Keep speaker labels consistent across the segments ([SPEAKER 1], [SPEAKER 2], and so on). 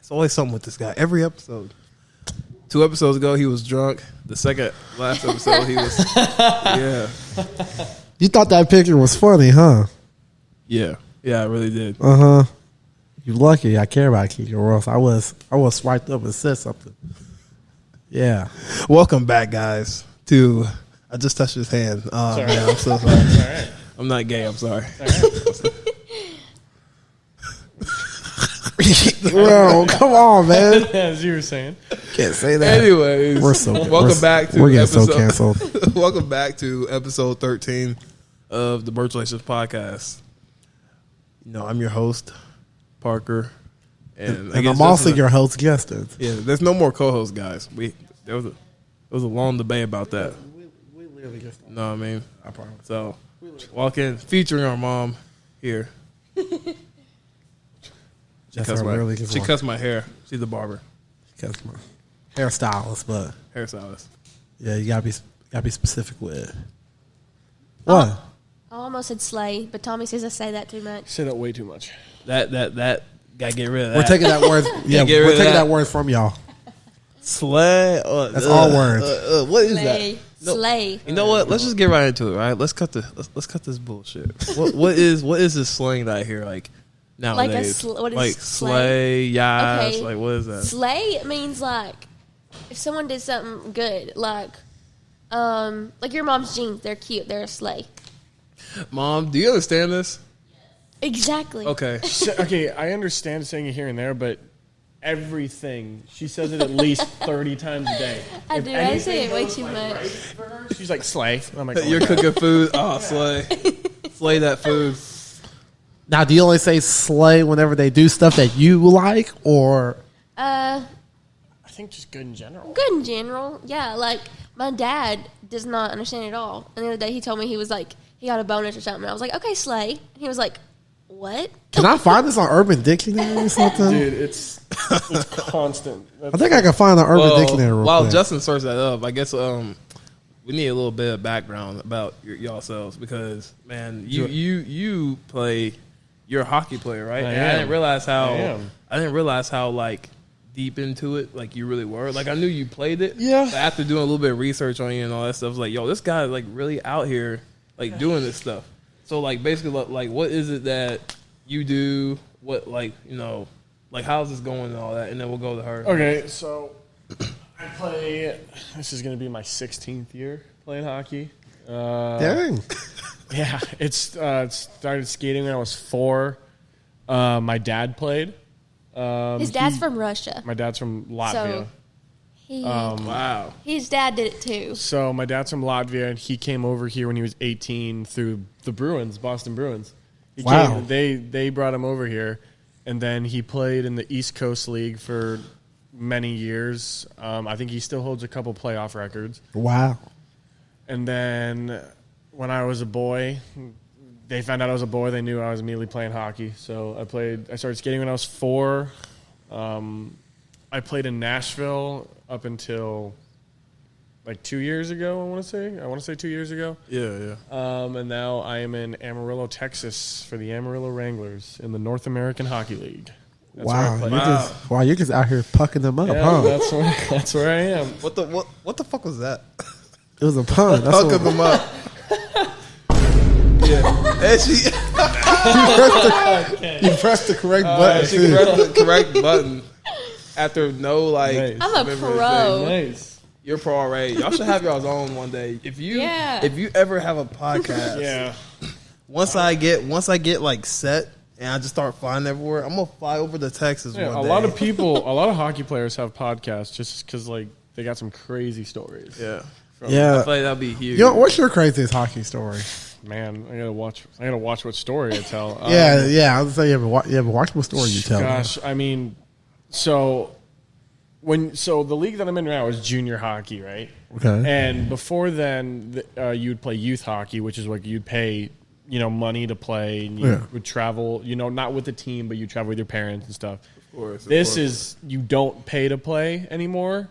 [SPEAKER 1] It's always something with this guy. Every episode. 2 episodes ago, he was drunk. The last episode, he was, yeah.
[SPEAKER 2] You thought that picture was funny, huh?
[SPEAKER 1] Yeah. Yeah, I really did.
[SPEAKER 2] Uh-huh. You lucky I care about Keegan, or else I was swiped up and said something. Yeah.
[SPEAKER 1] Welcome back, guys, to... I just touched his hand. Oh, man, I'm so sorry.
[SPEAKER 3] It's all right.
[SPEAKER 1] I'm not gay. I'm sorry.
[SPEAKER 3] All right.
[SPEAKER 2] Bro, come on, man.
[SPEAKER 3] As you were saying.
[SPEAKER 2] Can't say that.
[SPEAKER 1] Anyways, welcome back to
[SPEAKER 2] getting
[SPEAKER 1] episode,
[SPEAKER 2] so canceled.
[SPEAKER 1] Welcome back to episode 13 of the Birch Relations podcast. You know, I'm your host, Parker, and
[SPEAKER 2] I'm also your host, Justin.
[SPEAKER 1] Yeah, there's no more co-hosts, guys. There was a long debate about that.
[SPEAKER 2] We literally just
[SPEAKER 1] know what I mean?
[SPEAKER 2] I promise.
[SPEAKER 1] So, walk in, featuring our mom here. She cuts my hair. She's the barber.
[SPEAKER 2] She cuts my hairstylist, but
[SPEAKER 1] Hairstylist.
[SPEAKER 2] yeah, you gotta be specific with it. What?
[SPEAKER 4] I almost said slay, but Tommy says I say that too much.
[SPEAKER 3] Say that way too much.
[SPEAKER 1] That gotta get rid of that.
[SPEAKER 2] We're taking that word. Yeah, we're taking that word from y'all.
[SPEAKER 1] Slay.
[SPEAKER 2] That's all words.
[SPEAKER 1] What is
[SPEAKER 4] Slay.
[SPEAKER 1] that?
[SPEAKER 4] Slay.
[SPEAKER 1] You know what? Let's just get right into it. Right? Let's cut this bullshit. what is this slang that I hear like nowadays?
[SPEAKER 4] What is
[SPEAKER 1] like slay? Yes.
[SPEAKER 4] Okay.
[SPEAKER 1] Like what is that?
[SPEAKER 4] Slay means like if someone did something good, like your mom's jeans. They're cute. They're a slay.
[SPEAKER 1] Mom, do you understand this?
[SPEAKER 4] Exactly.
[SPEAKER 1] Okay.
[SPEAKER 3] Okay, I understand saying it here and there, but everything, she says it at least 30 times a day.
[SPEAKER 4] I do. I say it way too much.
[SPEAKER 3] She's like, slay. I'm like,
[SPEAKER 1] You're cooking food. Oh, slay. Slay that food.
[SPEAKER 2] Now, do you only say slay whenever they do stuff that you like, or?
[SPEAKER 3] I think just good in general.
[SPEAKER 4] Good in general. Yeah, like my dad does not understand it at all. And the other day he told me he was like, he got a bonus or something. And I was like, okay, slay. And he was like, what?
[SPEAKER 2] Can I find this on Urban Dictionary or something?
[SPEAKER 3] Dude, it's constant.
[SPEAKER 2] I think I can find an Urban Dictionary real
[SPEAKER 1] While
[SPEAKER 2] quick.
[SPEAKER 1] Justin searched that up, I guess we need a little bit of background about y'all selves because man, you play. You're a hockey player, right? I didn't realize how like deep into it like you really were. Like I knew you played it.
[SPEAKER 2] Yeah.
[SPEAKER 1] But after doing a little bit of research on you and all that stuff, I was like, yo, this guy is like really out here like doing this stuff. So like basically like what is it that you do? What like like how's this going and all that? And then we'll go to her.
[SPEAKER 3] Okay, so I play. This is going to be my 16th year playing hockey.
[SPEAKER 2] Dang.
[SPEAKER 3] Yeah, it started skating when I was 4. My dad played.
[SPEAKER 4] His dad's from Russia.
[SPEAKER 3] My dad's from Latvia.
[SPEAKER 4] So
[SPEAKER 1] Wow.
[SPEAKER 4] his dad did it too.
[SPEAKER 3] So my dad's from Latvia, and he came over here when he was 18 through the Bruins, Boston Bruins.
[SPEAKER 2] Wow.
[SPEAKER 3] They brought him over here, and then he played in the East Coast League for many years. I think he still holds a couple playoff records.
[SPEAKER 2] Wow.
[SPEAKER 3] And then when I was a boy, they found out I was a boy. They knew I was immediately playing hockey. So I started skating when I was 4. I played in Nashville up until like 2 years ago, I want to say 2 years ago.
[SPEAKER 1] Yeah.
[SPEAKER 3] And now I am in Amarillo, Texas for the Amarillo Wranglers in the North American Hockey League. That's where I play.
[SPEAKER 2] You're just out here pucking them up, huh?
[SPEAKER 3] That's where I am.
[SPEAKER 1] What the fuck was that?
[SPEAKER 2] It was a pun. That's
[SPEAKER 1] Pucking them up. Yeah. And she
[SPEAKER 2] you pressed the correct button.
[SPEAKER 1] she pressed the correct button after no like.
[SPEAKER 3] Nice.
[SPEAKER 4] I'm a pro.
[SPEAKER 3] Nice.
[SPEAKER 1] You're pro already. Y'all should have y'all's own one day. If you ever have a podcast,
[SPEAKER 3] Yeah.
[SPEAKER 1] Once I get like set and I just start flying everywhere, I'm gonna fly over to Texas one day.
[SPEAKER 3] A lot of hockey players have podcasts just because like they got some crazy stories.
[SPEAKER 1] Yeah.
[SPEAKER 2] Yeah.
[SPEAKER 1] I feel like that'd be huge.
[SPEAKER 2] What's your craziest hockey story?
[SPEAKER 3] Man, I gotta watch what story I tell.
[SPEAKER 2] Yeah. I was say you ever watch what story you tell.
[SPEAKER 3] Gosh, I mean, so the league that I'm in now is junior hockey, right?
[SPEAKER 2] Okay.
[SPEAKER 3] And before then, you'd play youth hockey, which is like you'd pay money to play, and you would travel, not with the team, but you travel with your parents and stuff.
[SPEAKER 1] Of course.
[SPEAKER 3] This is you don't pay to play anymore.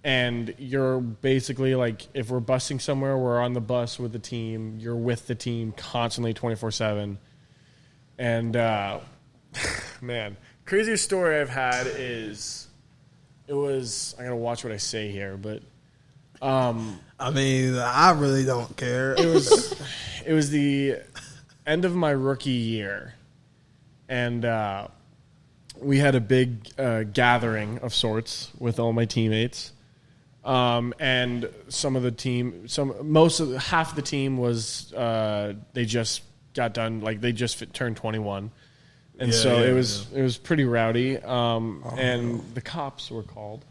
[SPEAKER 3] And you're basically like, if we're busing somewhere, we're on the bus with the team. You're with the team constantly 24/7. And, man, craziest story I've had is I gotta watch what I say here, but
[SPEAKER 2] I mean, I really don't care.
[SPEAKER 3] it was the end of my rookie year, and we had a big gathering of sorts with all my teammates. And half the team was they just got done, like they just turned 21, and it was pretty rowdy. And the cops were called.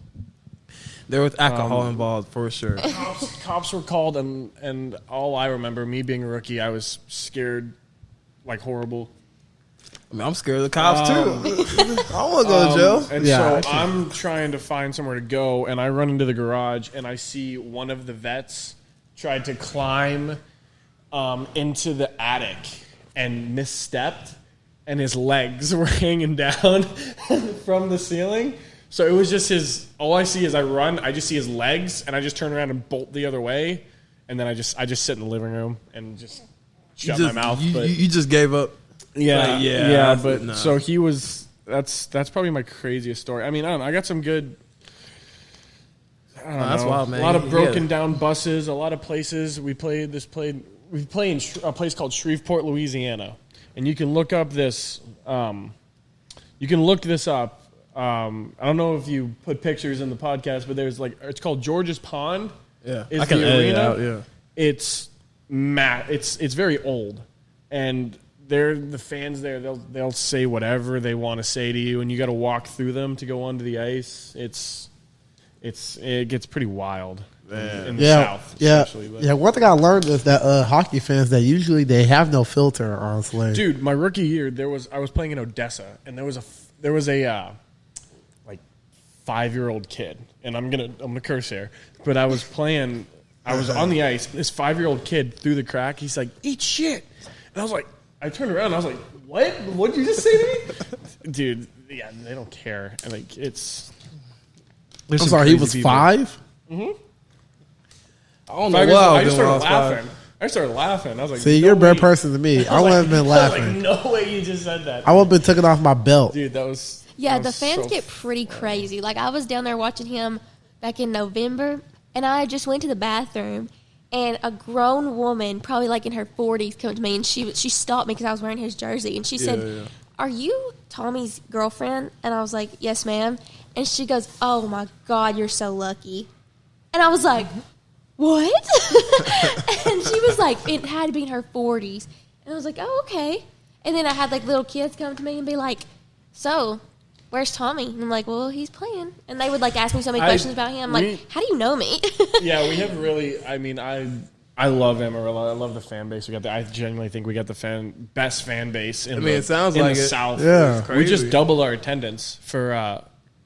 [SPEAKER 1] There was alcohol involved for sure.
[SPEAKER 3] Cops were called, and all I remember, me being a rookie, I was scared like horrible.
[SPEAKER 1] I mean, I'm scared of the cops too. I want to go to jail.
[SPEAKER 3] And so I'm trying to find somewhere to go, and I run into the garage, and I see one of the vets tried to climb into the attic and misstepped, and his legs were hanging down from the ceiling. So it was just all I see is I just see his legs, and I just turn around and bolt the other way, and then I just sit in the living room and just shut my mouth.
[SPEAKER 1] You just gave up.
[SPEAKER 3] Yeah, but no. So he was. That's probably my craziest story. I mean, I don't know. I got some good. I don't know.
[SPEAKER 1] That's wild, man.
[SPEAKER 3] A lot of broken down buses. A lot of places we play in a place called Shreveport, Louisiana, and you can look up this. You can look this up. I don't know if you put pictures in the podcast, but it's called George's Pond.
[SPEAKER 1] Yeah,
[SPEAKER 3] is
[SPEAKER 1] I can
[SPEAKER 3] the
[SPEAKER 1] edit
[SPEAKER 3] arena.
[SPEAKER 1] it out, yeah,
[SPEAKER 3] it's It's very old, and the fans there. They'll say whatever they want to say to you, and you got to walk through them to go onto the ice. It gets pretty wild in the South, especially.
[SPEAKER 2] Yeah. One thing I learned is that hockey fans they have no filter, honestly.
[SPEAKER 3] Dude, my rookie year, I was playing in Odessa, and there was a 5-year-old kid, and I'm gonna curse here, but I was playing. I was on the ice. This 5-year-old kid through the crack. He's like, "Eat shit," and I was like, I turned around and I was like, "What? What did you just say to me?" Dude, yeah, they don't care. And like it's.
[SPEAKER 2] I'm sorry, he was 5?
[SPEAKER 3] Mm-hmm.
[SPEAKER 1] I don't know. Wow,
[SPEAKER 3] I just started laughing. I started laughing. I was like,
[SPEAKER 2] "See, you're a better person than me." I wouldn't have been laughing.
[SPEAKER 3] I was like, no way you just said that.
[SPEAKER 2] I would have been taken off my belt.
[SPEAKER 3] Dude, that was.
[SPEAKER 4] Yeah,
[SPEAKER 3] that
[SPEAKER 4] the
[SPEAKER 3] was
[SPEAKER 4] fans
[SPEAKER 3] so
[SPEAKER 4] get pretty crazy. Like, I was down there watching him back in November, and I just went to the bathroom, and a grown woman, probably like in her 40s, came to me, and she stopped me because I was wearing his jersey, and she said, "Are you Tommy's girlfriend?" And I was like, "Yes, ma'am." And she goes, "Oh, my God, you're so lucky." And I was like, "What?" And she was like, it had to be in her 40s. And I was like, "Oh, okay." And then I had, like, little kids come to me and be like, "So, where's Tommy?" And I'm like, "Well, he's playing." And they would, like, ask me so many questions about him. I'm like, "How do you know me?"
[SPEAKER 3] Yeah, we have really, I mean, I love Amarillo. I love the fan base we got. I genuinely think we got the best fan base in
[SPEAKER 1] it sounds like
[SPEAKER 3] the South.
[SPEAKER 2] Yeah.
[SPEAKER 3] We just doubled our attendance for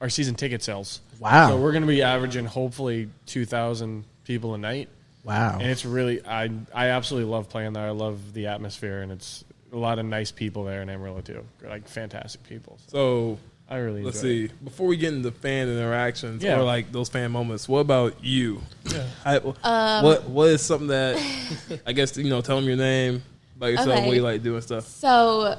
[SPEAKER 3] our season ticket sales.
[SPEAKER 2] Wow.
[SPEAKER 3] So we're going to be averaging hopefully 2,000 people a night.
[SPEAKER 2] Wow.
[SPEAKER 3] And it's really, I absolutely love playing there. I love the atmosphere, and it's a lot of nice people there in Amarillo too. Like fantastic people.
[SPEAKER 1] So
[SPEAKER 3] I really
[SPEAKER 1] let's
[SPEAKER 3] enjoy
[SPEAKER 1] see.
[SPEAKER 3] it.
[SPEAKER 1] Before we get into fan interactions or like those fan moments, what about you?
[SPEAKER 3] Yeah.
[SPEAKER 1] What is something that I guess tell them your name about yourself,
[SPEAKER 4] Okay.
[SPEAKER 1] what you like doing stuff.
[SPEAKER 4] So,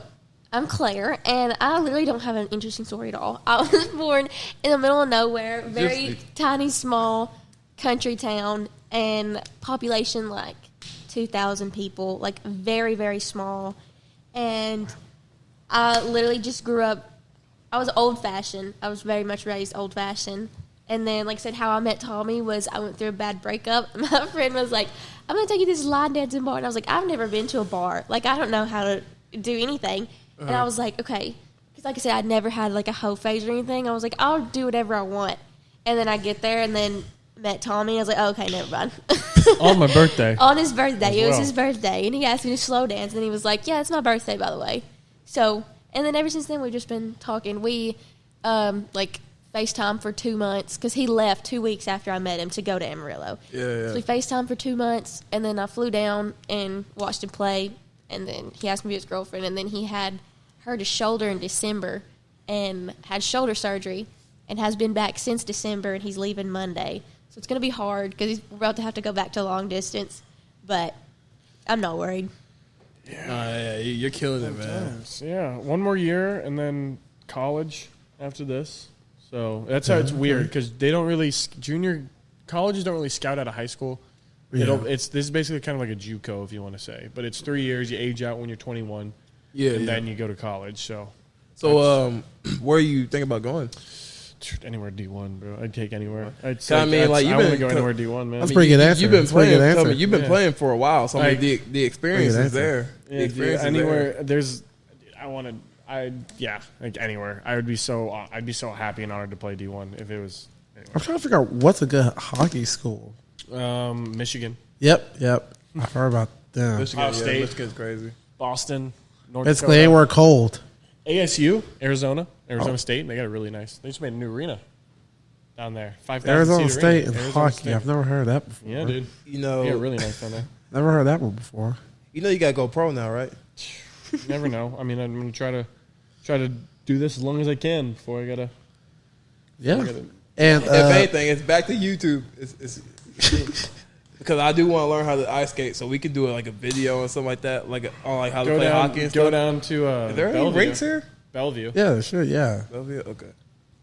[SPEAKER 4] I'm Claire, and I literally don't have an interesting story at all. I was born in the middle of nowhere, very tiny, small country town, and population like 2,000 people, like very, very small. And I literally just grew up. I was old-fashioned. I was very much raised old-fashioned. And then, like I said, how I met Tommy was I went through a bad breakup. My friend was like, "I'm going to take you to this line dancing bar." And I was like, "I've never been to a bar. Like, I don't know how to do anything." And I was like, okay. Because, like I said, I'd never had, like, a hoe phase or anything. I was like, I'll do whatever I want. And then I get there and then met Tommy. I was like, oh, okay, never mind.
[SPEAKER 3] On my birthday.
[SPEAKER 4] On his birthday. It was his birthday. And he asked me to slow dance. And he was like, yeah, it's my birthday, by the way. So, and then ever since then, we've just been talking. We, FaceTime for 2 months. Because he left 2 weeks after I met him to go to Amarillo.
[SPEAKER 1] Yeah.
[SPEAKER 4] So we FaceTime for 2 months. And then I flew down and watched him play. And then he asked me to be his girlfriend. And then he had hurt his shoulder in December and had shoulder surgery and has been back since December, and he's leaving Monday. So it's going to be hard because we're about to have to go back to long distance, but I'm not worried.
[SPEAKER 1] Yeah, you're killing it, man.
[SPEAKER 3] Yeah, one more year, and then college after this. So that's how it's weird because they don't really colleges don't really scout out of high school. Yeah. This is basically kind of like a JUCO, if you want to say, but it's 3 years. You age out when you're 21, and then you go to college. So
[SPEAKER 1] where you think about going?
[SPEAKER 3] Anywhere D1, bro. I'd take anywhere. I want to go anywhere D1, man.
[SPEAKER 2] That's pretty good answer.
[SPEAKER 1] You've been playing. You've been playing for a while, so the experience is there.
[SPEAKER 3] Yeah, anywhere there's. Anywhere. I'd be so happy and honored to play D1 if it was. Anywhere.
[SPEAKER 2] I'm trying to figure out what's a good hockey school.
[SPEAKER 3] Michigan.
[SPEAKER 2] Yep. I've heard about them.
[SPEAKER 3] Michigan, State.
[SPEAKER 1] Michigan's crazy.
[SPEAKER 3] Boston. North
[SPEAKER 2] Basically,
[SPEAKER 3] Dakota.
[SPEAKER 2] anywhere cold.
[SPEAKER 3] ASU, Arizona State. They got a really nice. They just made a new arena down there. 5,000
[SPEAKER 2] Arizona State
[SPEAKER 3] arena.
[SPEAKER 2] and hockey. State. I've never heard of that before.
[SPEAKER 3] Yeah, dude. Really nice down there.
[SPEAKER 2] Never heard that one before.
[SPEAKER 1] You know you got to go pro now, right?
[SPEAKER 3] You never know. I mean, I'm going to try to do this as long as I can before I gotta.
[SPEAKER 2] Yeah. And
[SPEAKER 1] if anything, it's back to YouTube. It's because I do want to learn how to ice skate, so we can do like a video and something like that, like on how to play hockey and stuff.
[SPEAKER 3] Go down to
[SPEAKER 1] Is there any rinks here?
[SPEAKER 3] Bellevue.
[SPEAKER 2] Yeah, sure. Yeah.
[SPEAKER 1] Bellevue. Okay.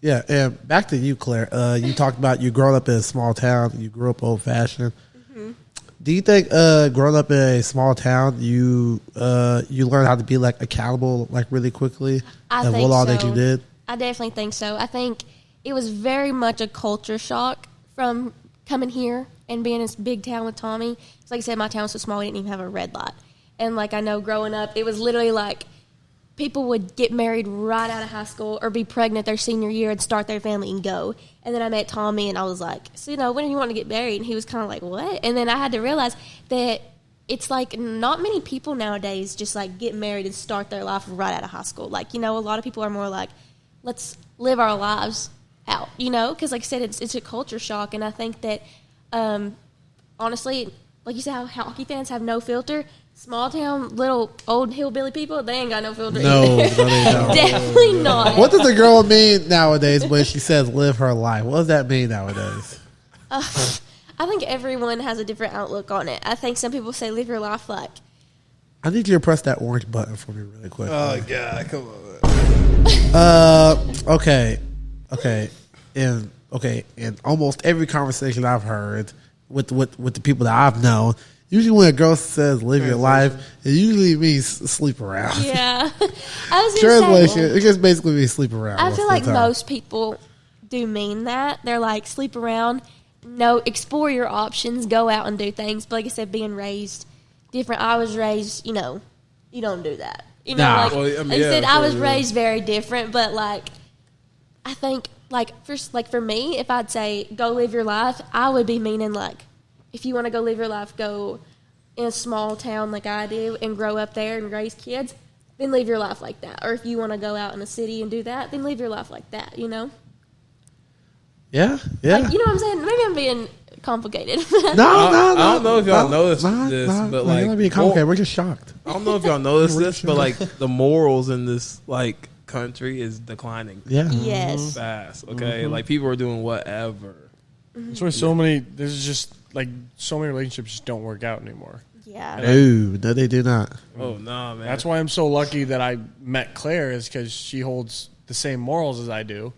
[SPEAKER 2] Yeah, and back to you, Claire. You talked about you growing up in a small town. You grew up old fashioned. Mm-hmm. Do you think growing up in a small town, you learn how to be like accountable like really quickly?
[SPEAKER 4] I think
[SPEAKER 2] all
[SPEAKER 4] so.
[SPEAKER 2] that you did.
[SPEAKER 4] I definitely think so. I think it was very much a culture shock from coming here and being in this big town with Tommy. It's like I said, my town was so small we didn't even have a red light. And like I know growing up, it was literally like people would get married right out of high school or be pregnant their senior year and start their family and go. And then I met Tommy and I was like, so when do you want to get married? And he was kind of like, what? And then I had to realize that it's like not many people nowadays just like get married and start their life right out of high school. Like, a lot of people are more like, let's live our lives out, because like I said, it's a culture shock. And I think that, honestly, like you said, how hockey fans have no filter. Small town, little old hillbilly people, they ain't got no filter either.
[SPEAKER 2] They don't.
[SPEAKER 4] Definitely not.
[SPEAKER 2] What does a girl mean nowadays when she says live her life? What does that mean nowadays?
[SPEAKER 4] I think everyone has a different outlook on it. I think some people say live your life like.
[SPEAKER 2] I need you to press that orange button for me really quick.
[SPEAKER 1] Oh, God. Come on.
[SPEAKER 2] Okay. In almost every conversation I've heard with the people that I've known, usually when a girl says live your life, it usually means sleep around.
[SPEAKER 4] Yeah. I was
[SPEAKER 2] Translation, it just basically means sleep around.
[SPEAKER 4] I feel like most people do mean that. They're like, sleep around, explore your options, go out and do things. But like I said, being raised different, I was raised, you don't do that.
[SPEAKER 2] Nah.
[SPEAKER 4] I was raised very different, but like, I think for me, if I'd say go live your life, I would be meaning like, if you want to go live your life, go in a small town like I do and grow up there and raise kids, then live your life like that. Or if you want to go out in a city and do that, then live your life like that,
[SPEAKER 2] Yeah.
[SPEAKER 4] Like, you know what I'm saying? Maybe I'm being complicated.
[SPEAKER 2] No.
[SPEAKER 1] I don't know if y'all noticed this, but like,
[SPEAKER 2] you're not being complicated. We're just shocked.
[SPEAKER 1] I don't know if y'all noticed this, but like the morals in this like country is declining.
[SPEAKER 2] Yeah.
[SPEAKER 4] Yes.
[SPEAKER 1] Fast. Okay. Like people are doing whatever.
[SPEAKER 3] That's why so many relationships just don't work out anymore.
[SPEAKER 4] Yeah.
[SPEAKER 2] No, they do not.
[SPEAKER 1] Oh no, man.
[SPEAKER 3] That's why I'm so lucky that I met Claire, is because she holds the same morals as I do,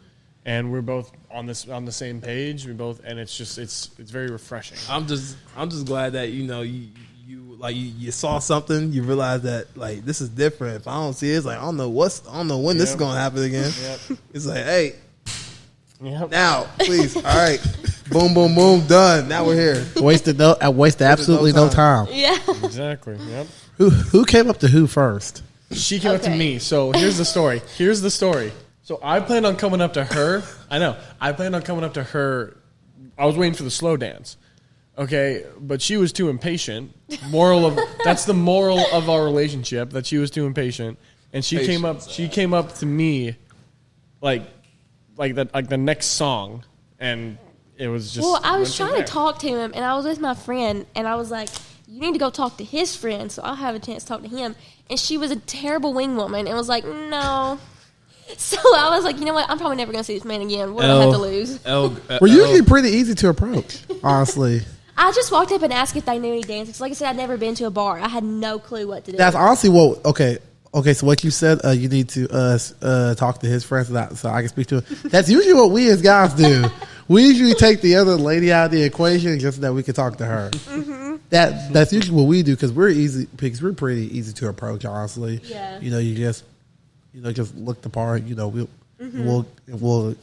[SPEAKER 3] and we're both on the same page. And it's very refreshing.
[SPEAKER 1] I'm just glad that you saw something, you realize that like this is different. If I don't see it, it's like I don't know when this is gonna happen again. Yep. It's like, hey, now please, all right. Boom, boom, boom, done. Now we're here.
[SPEAKER 2] Wasted absolutely no time.
[SPEAKER 4] Yeah.
[SPEAKER 3] Exactly. Yep.
[SPEAKER 2] Who came up to who first?
[SPEAKER 3] She came up to me. So here's the story. So I planned on coming up to her. I planned on coming up to her. I was waiting for the slow dance. Okay, but she was too impatient. That's the moral of our relationship, that she was too impatient. And she came up to me like the next song, and it was just.
[SPEAKER 4] Well, I was trying to talk to him, and I was with my friend, and I was like, you need to go talk to his friend, so I'll have a chance to talk to him. And she was a terrible wing woman, and was like, no. So I was like, you know what? I'm probably never going to see this man again. What do I have to lose?
[SPEAKER 2] We're usually pretty easy to approach, honestly.
[SPEAKER 4] I just walked up and asked if they knew any dances. Like I said, I'd never been to a bar. I had no clue what to do.
[SPEAKER 2] That's honestly what. Okay, Okay, so what you said, you need to talk to his friends so I can speak to him. That's usually what we as guys do. We usually take the other lady out of the equation just so that we can talk to her. Mm-hmm. That's usually what we do because we're pretty easy to approach, honestly.
[SPEAKER 4] Yeah.
[SPEAKER 2] You just look the part. We'll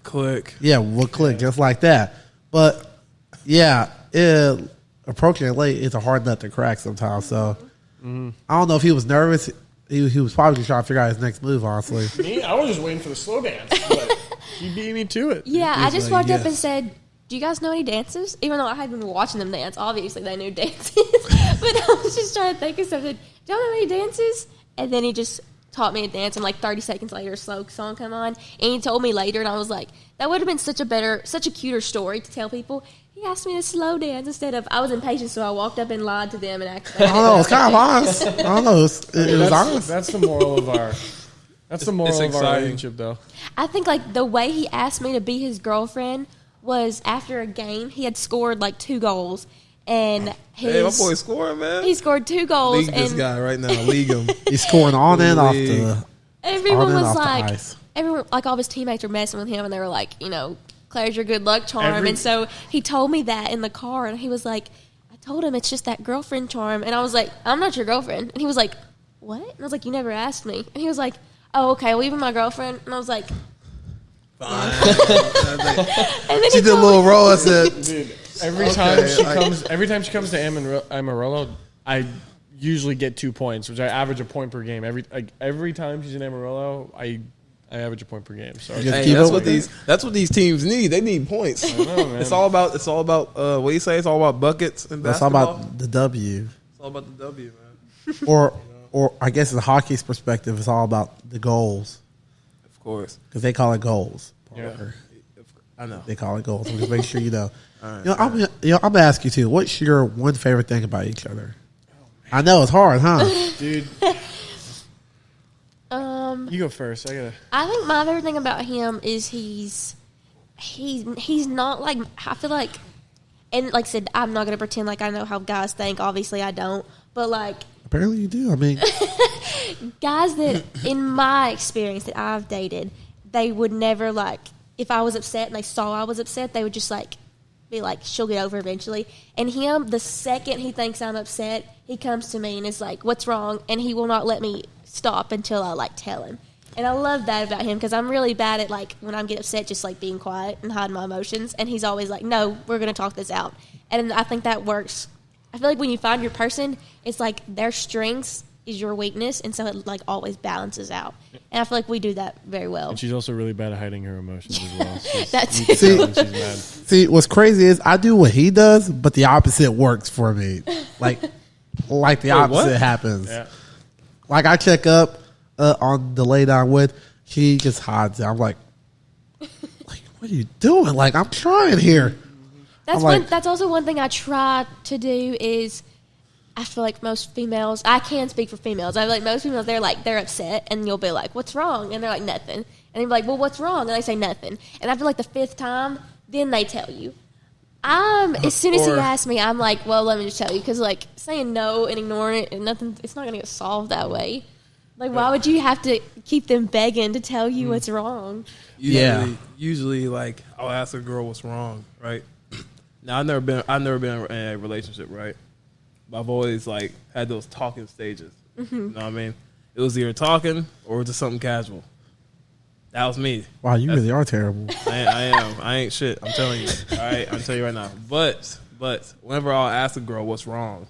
[SPEAKER 1] click.
[SPEAKER 2] Yeah, we'll click just like that. But yeah, approaching it late, it's a hard nut to crack sometimes. So I don't know if he was nervous. He was probably just trying to figure out his next move, honestly.
[SPEAKER 3] Me, I was just waiting for the slow dance, but he beat me to it.
[SPEAKER 4] Yeah, I just walked up and said, "Do you guys know any dances?" Even though I had been watching them dance, obviously they knew dances. But I was just trying to think of something. "Do you know any dances?" And then he just taught me a dance, and like 30 seconds later, a slow song come on, and he told me later, and I was like, that would have been such a cuter story to tell people. He asked me to slow dance instead of, I was impatient, so I walked up and lied to them and acted.
[SPEAKER 2] I don't know, it's kind of honest. I don't know, it was honest.
[SPEAKER 3] That's the moral of our. That's the moral of our relationship, though.
[SPEAKER 4] I think like the way he asked me to be his girlfriend was after a game. He had scored like 2 goals. And
[SPEAKER 1] hey, my boy scoring, man.
[SPEAKER 4] He scored 2 goals.
[SPEAKER 1] League this guy right now. League him.
[SPEAKER 2] He's scoring on and off the.
[SPEAKER 4] Everyone was like, everyone, like all of his teammates were messing with him, and they were like, Claire's your good luck charm. And so he told me that in the car, and he was like, I told him it's just that girlfriend charm. And I was like, I'm not your girlfriend. And he was like, what? And I was like, you never asked me. And he was like, oh, okay, well, even my girlfriend. And I was like,
[SPEAKER 1] fine.
[SPEAKER 2] And then she did a little roll. I said,
[SPEAKER 3] dude, every time she comes to Amarillo, I usually get 2 points, which I average a point per game. Every time she's in Amarillo, I average a point per game. So
[SPEAKER 1] that's what these teams need. They need points.
[SPEAKER 3] I know, man.
[SPEAKER 1] It's all about what do you say? It's all about buckets and basketball.
[SPEAKER 2] It's all about the W.
[SPEAKER 1] It's all about the W, man.
[SPEAKER 2] Or I guess in hockey's perspective, it's all about the goals.
[SPEAKER 1] Of course,
[SPEAKER 2] because they call it goals.
[SPEAKER 3] Yeah.
[SPEAKER 1] I know
[SPEAKER 2] they call it goals. So just make sure you know.
[SPEAKER 1] Right,
[SPEAKER 2] I'm gonna ask you too. What's your one favorite thing about each other? I know it's hard, huh,
[SPEAKER 3] dude? You go first.
[SPEAKER 4] I think my favorite thing about him is he's not like, I feel like, and like I said, I'm not gonna pretend like I know how guys think. Obviously, I don't. But like,
[SPEAKER 2] apparently you do. I mean,
[SPEAKER 4] guys that in my experience that I've dated, they would never like, if I was upset and they saw I was upset, they would just like be like, she'll get over eventually. And him, the second he thinks I'm upset, he comes to me and is like, what's wrong? And he will not let me stop until I like tell him. And I love that about him because I'm really bad at like when I get upset just like being quiet and hiding my emotions. And he's always like, no, we're going to talk this out. And I think that works. I feel like when you find your person, it's like their strengths is your weakness, and so it like always balances out. And I feel like we do that very well.
[SPEAKER 3] And she's also really bad at hiding her emotions as well.
[SPEAKER 4] That's
[SPEAKER 2] see, what's crazy is I do what he does, but the opposite works for me. Like the opposite happens. Yeah. Like I check up on the lady I'm with, she just hides it. I'm like, what are you doing? Like I'm trying here.
[SPEAKER 4] That's also one thing I try to do is, I feel like most females, I can speak for females. I feel like most females, they're upset, and you'll be like, what's wrong? And they're like, nothing. And you'll be like, well, what's wrong? And they say nothing. And I feel like the 5th time, then they tell you. As soon as he asks me, I'm like, well, let me just tell you. Because, like, saying no and ignoring it and nothing, it's not going to get solved that way. Like, why would you have to keep them begging to tell you what's wrong?
[SPEAKER 1] Usually, like, I'll ask a girl what's wrong, right? Now, I've never been in a relationship, right? But I've always like had those talking stages. Mm-hmm. You know what I mean? It was either talking or just something casual. That was me.
[SPEAKER 2] Wow, you really are terrible.
[SPEAKER 1] I am. I ain't shit. I'm telling you. All right, I'm telling you right now. But whenever I'll ask a girl what's wrong,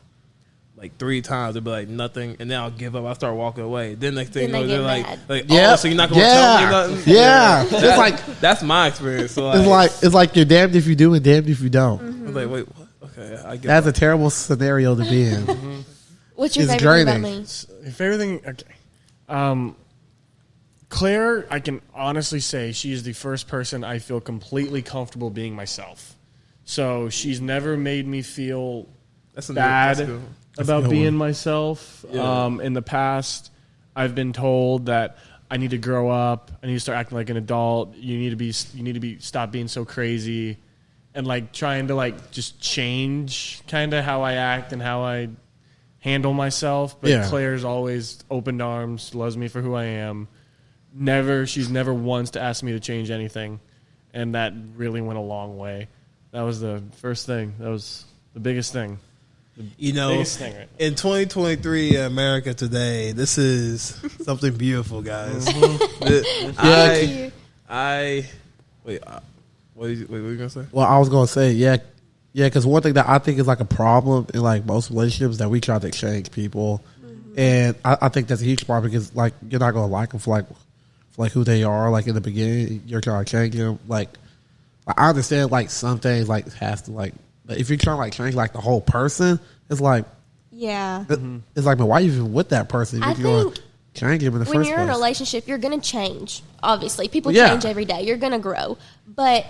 [SPEAKER 1] like 3 times they'll be like nothing, and then I'll give up. I start walking away. Then next thing you know, they're like, oh, so you're not gonna tell me nothing?
[SPEAKER 2] Yeah,
[SPEAKER 1] it's like that's my experience. So
[SPEAKER 2] it's like you're damned if you do and damned if you don't.
[SPEAKER 1] Mm-hmm. I was like, wait, what? Okay, I get
[SPEAKER 2] that's a terrible scenario to be in.
[SPEAKER 3] Mm-hmm.
[SPEAKER 4] What's your favorite thing about me?
[SPEAKER 3] Your favorite thing? Okay. Claire, I can honestly say she is the first person I feel completely comfortable being myself. So she's never made me feel bad about being myself. Yeah. In the past, I've been told that I need to grow up. I need to start acting like an adult. You need to stop being so crazy. And like trying to like just change kind of how I act and how I handle myself. But Claire's always opened arms, loves me for who I am. She's never once to ask me to change anything, and that really went a long way. That was the first thing. That was the biggest thing.
[SPEAKER 1] Biggest thing right now. In 2023 America today, this is something beautiful, guys. Wait, what were you gonna say?
[SPEAKER 2] Well, I was gonna say, because one thing that I think is like a problem in like most relationships that we try to exchange people, and I think that's a huge problem because like you're not gonna like them for who they are. Like in the beginning, you're trying to change them. Like I understand like some things like has to like, but if you're trying to like change like the whole person, it's like it's like, man, why are you even with that person if you're going to change him in the first place?
[SPEAKER 4] When you're in a relationship, you're going to change. Obviously, people change every day. You're going to grow, but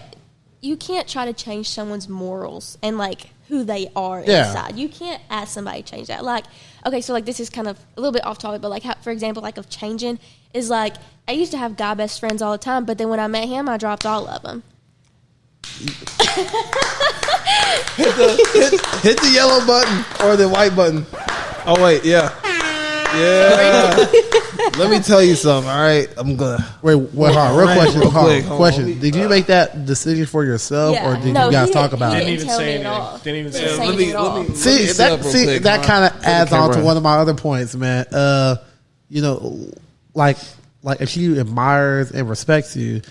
[SPEAKER 4] you can't try to change someone's morals and like who they are inside. You can't ask somebody to change that. Like, okay, so like this is kind of a little bit off topic, but like how, for example, like of changing is like I used to have guy best friends all the time, but then when I met him, I dropped all of them.
[SPEAKER 1] hit the yellow button or the white button. Oh wait, yeah. Let me tell you something. All right, I'm gonna
[SPEAKER 2] wait. Real question. Did you make that decision for yourself, or did you guys talk about it?
[SPEAKER 3] Didn't even say anything. Didn't even say
[SPEAKER 1] anything. Let me
[SPEAKER 2] see that kind of adds on to one of my other points, man. Like if she admires and respects you,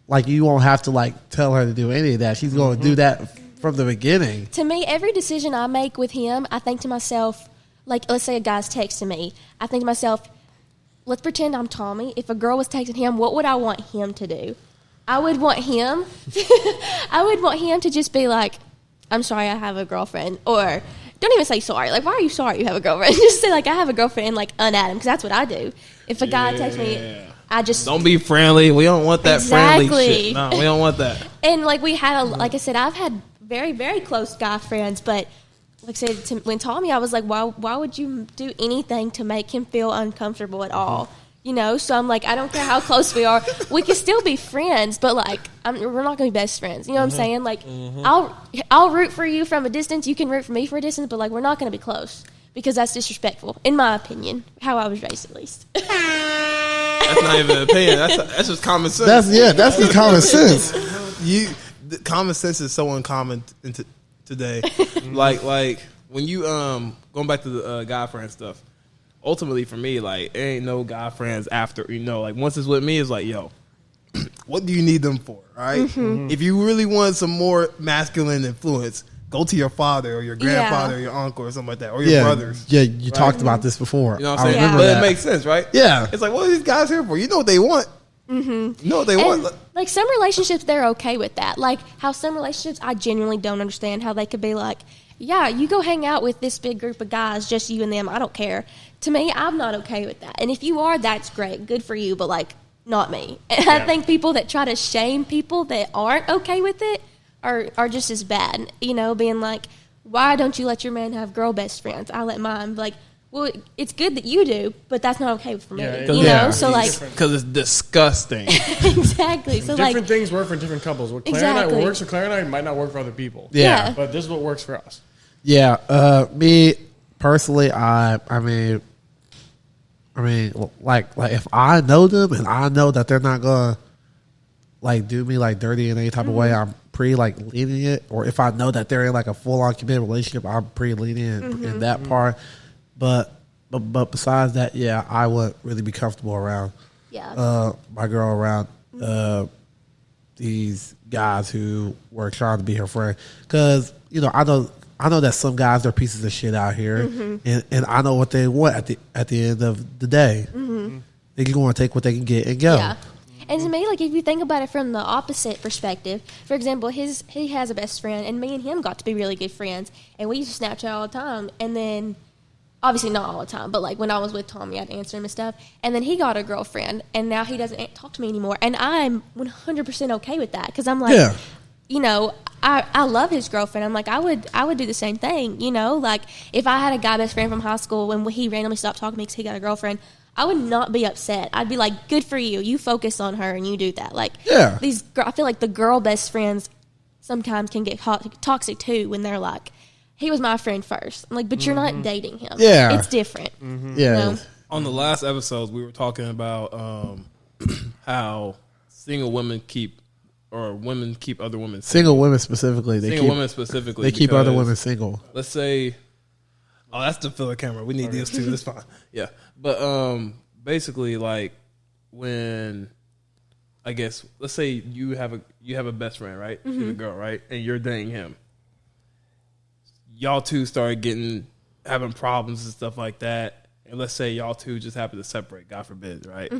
[SPEAKER 2] like you won't have to like tell her to do any of that. She's going to do that from the beginning.
[SPEAKER 4] To me, every decision I make with him, I think to myself, like let's say a guy's texting me, I think to myself, let's pretend I'm Tommy. If a girl was texting him, what would I want him to do? I would want him to just be like, I'm sorry, I have a girlfriend. Or don't even say sorry. Like, why are you sorry you have a girlfriend? Just say like, I have a girlfriend and like unadd him, because that's what I do. If a guy texts me, I just
[SPEAKER 1] don't be friendly. We don't want that friendly shit. No, we don't want that.
[SPEAKER 4] And like we had like I said, I've had very, very close guy friends, but like I said, when Tommy, I was like, why would you do anything to make him feel uncomfortable at all? You know, so I'm like, I don't care how close we are. We can still be friends, but like, we're not going to be best friends. You know what I'm saying? Like, I'll root for you from a distance. You can root for me for a distance, but like, we're not going to be close because that's disrespectful, in my opinion. How I was raised, at least.
[SPEAKER 1] That's not even an opinion. That's just common sense.
[SPEAKER 2] That's just common sense.
[SPEAKER 1] Common sense is so uncommon today. like when you going back to the guy friend stuff. Ultimately, for me, like there ain't no guy friends after like once it's with me, it's like yo, what do you need them for? Right? If you really want some more masculine influence, go to your father or your grandfather or your uncle or something like that, or your brothers.
[SPEAKER 2] Yeah, you talked about this before.
[SPEAKER 1] You know what I'm saying? But it makes sense, right?
[SPEAKER 2] Yeah.
[SPEAKER 1] It's like, what are these guys here for? You know what they want. You know what they want.
[SPEAKER 4] Like some relationships, they're okay with that. Like how some relationships, I genuinely don't understand how they could be like, yeah, you go hang out with this big group of guys, just you and them. I don't care. To me, I'm not okay with that. And if you are, that's great. Good for you, but like not me. And I think people that try to shame people that aren't okay with it are just as bad, you know, being like, why don't you let your man have girl best friends? I let mine. Like, well, it's good that you do, but that's not okay for me, you know? So, like...
[SPEAKER 1] Because it's disgusting.
[SPEAKER 4] Exactly. So,
[SPEAKER 3] different things work for different couples. What Claire and I works for Claire and I might not work for other people.
[SPEAKER 2] Yeah.
[SPEAKER 3] But this is what works for us.
[SPEAKER 2] Yeah. Me, personally, I mean, like if I know them and I know that they're not going to, like, do me, like, dirty in any type of way, I'm pretty, like, lenient. Or if I know that they're in, like, a full-on committed relationship, I'm pretty lenient in that part. But besides that, yeah, I wouldn't really be comfortable around my girl, around these guys who were trying to be her friend. Because, you know, I know that some guys are pieces of shit out here, and I know what they want at the end of the day. They're going to take what they can get and go.
[SPEAKER 4] Yeah. And to me, like, if you think about it from the opposite perspective, for example, he has a best friend, and me and him got to be really good friends, and we used to Snapchat all the time, and then, obviously not all the time, but, like, when I was with Tommy, I'd answer him and stuff, and then he got a girlfriend, and now he doesn't talk to me anymore, and I'm 100% okay with that, because I'm like, you know, I love his girlfriend. I'm like, I would do the same thing, you know? Like, if I had a guy best friend from high school, when he randomly stopped talking to me because he got a girlfriend, I would not be upset. I'd be like, good for you. You focus on her and you do that. Like, I feel like the girl best friends sometimes can get toxic too when they're like, he was my friend first. I'm like, but you're not dating him.
[SPEAKER 2] Yeah.
[SPEAKER 4] It's different.
[SPEAKER 2] Yeah.
[SPEAKER 1] On the last episodes, we were talking about how single women keep other women
[SPEAKER 2] Single women specifically.
[SPEAKER 1] They
[SPEAKER 2] keep other women single.
[SPEAKER 1] Let's say, that's the filler camera. We need these two. That's fine. Yeah, but basically, like when I guess let's say you have a best friend, right? She's a girl, right? And you're dating him. Y'all two started having problems and stuff like that. And let's say y'all two just happen to separate, God forbid, right?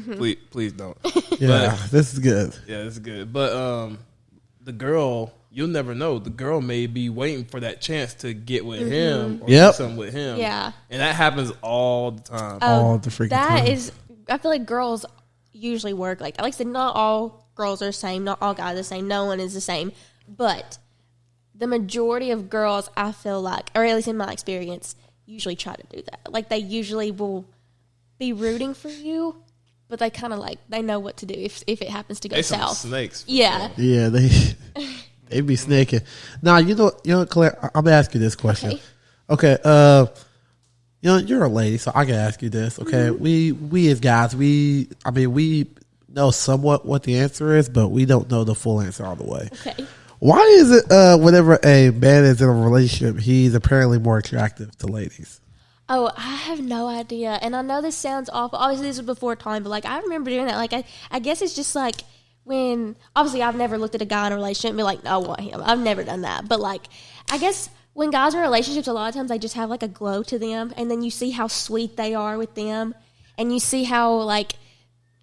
[SPEAKER 1] Please don't.
[SPEAKER 2] Yeah, this is good.
[SPEAKER 1] Yeah, this is good. But the girl, you'll never know. The girl may be waiting for that chance to get with him or do something with him.
[SPEAKER 4] Yeah.
[SPEAKER 1] And that happens all the time.
[SPEAKER 2] All the freaking time.
[SPEAKER 4] I feel like girls usually work like I said, not all girls are the same, not all guys are the same, no one is the same. But the majority of girls, I feel like, or at least in my experience, usually try to do that. Like, they usually will be rooting for you, but they kind of they know what to do if it happens to go south.
[SPEAKER 1] Snakes.
[SPEAKER 4] Yeah.
[SPEAKER 2] Yeah, they be snaking. Now, you know, Claire, I'm gonna ask you this question. Okay, you're a lady, so I can ask you this. Okay, we as guys, we know somewhat what the answer is, but we don't know the full answer all the way.
[SPEAKER 4] Okay.
[SPEAKER 2] Why is it whenever a man is in a relationship, he's apparently more attractive to ladies?
[SPEAKER 4] Oh, I have no idea. And I know this sounds awful. Obviously, this was before time, but I remember doing that. I guess it's just when, obviously, I've never looked at a guy in a relationship and be like, no, I want him. I've never done that. But I guess when guys are in relationships, a lot of times they just have a glow to them. And then you see how sweet they are with them. And you see how,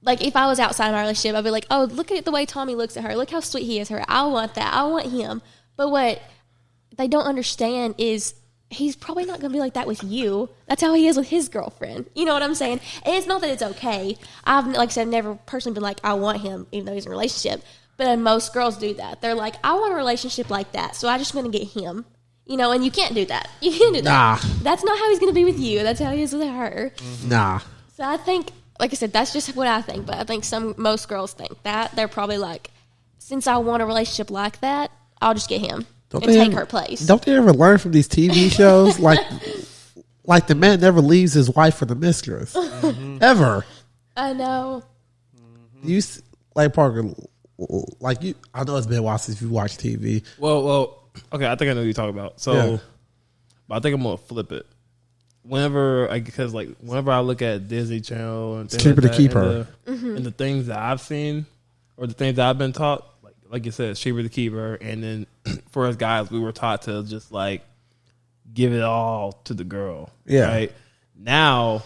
[SPEAKER 4] if I was outside my relationship, I'd be like, oh, look at the way Tommy looks at her. Look how sweet he is to her. I want that. I want him. But what they don't understand is he's probably not going to be like that with you. That's how he is with his girlfriend. You know what I'm saying? And it's not that it's okay. I've, like I said, never personally been like, I want him, even though he's in a relationship. But most girls do that. They're like, I want a relationship like that, so I just want to get him. And you can't do that. You can't do that. Nah. That's not how he's going to be with you. That's how he is with her.
[SPEAKER 2] Nah.
[SPEAKER 4] So I think, like I said, that's just what I think. But I think most girls think that. They're probably like, since I want a relationship like that, I'll just get him and take her place.
[SPEAKER 2] Don't they ever learn from these TV shows? like the man never leaves his wife for the mistress. Ever.
[SPEAKER 4] I know.
[SPEAKER 2] You Parker, I know it's been a while since you watched TV.
[SPEAKER 1] Well, okay, I think I know what you're talking about. So, but I think I'm gonna flip it. Whenever I look at Disney Channel and things
[SPEAKER 2] cheaper
[SPEAKER 1] like
[SPEAKER 2] to keep
[SPEAKER 1] that,
[SPEAKER 2] her,
[SPEAKER 1] and the things that I've seen or the things that I've been taught, like you said, it's cheaper to keep her. And then for us guys, we were taught to just give it all to the girl. Yeah. Right now,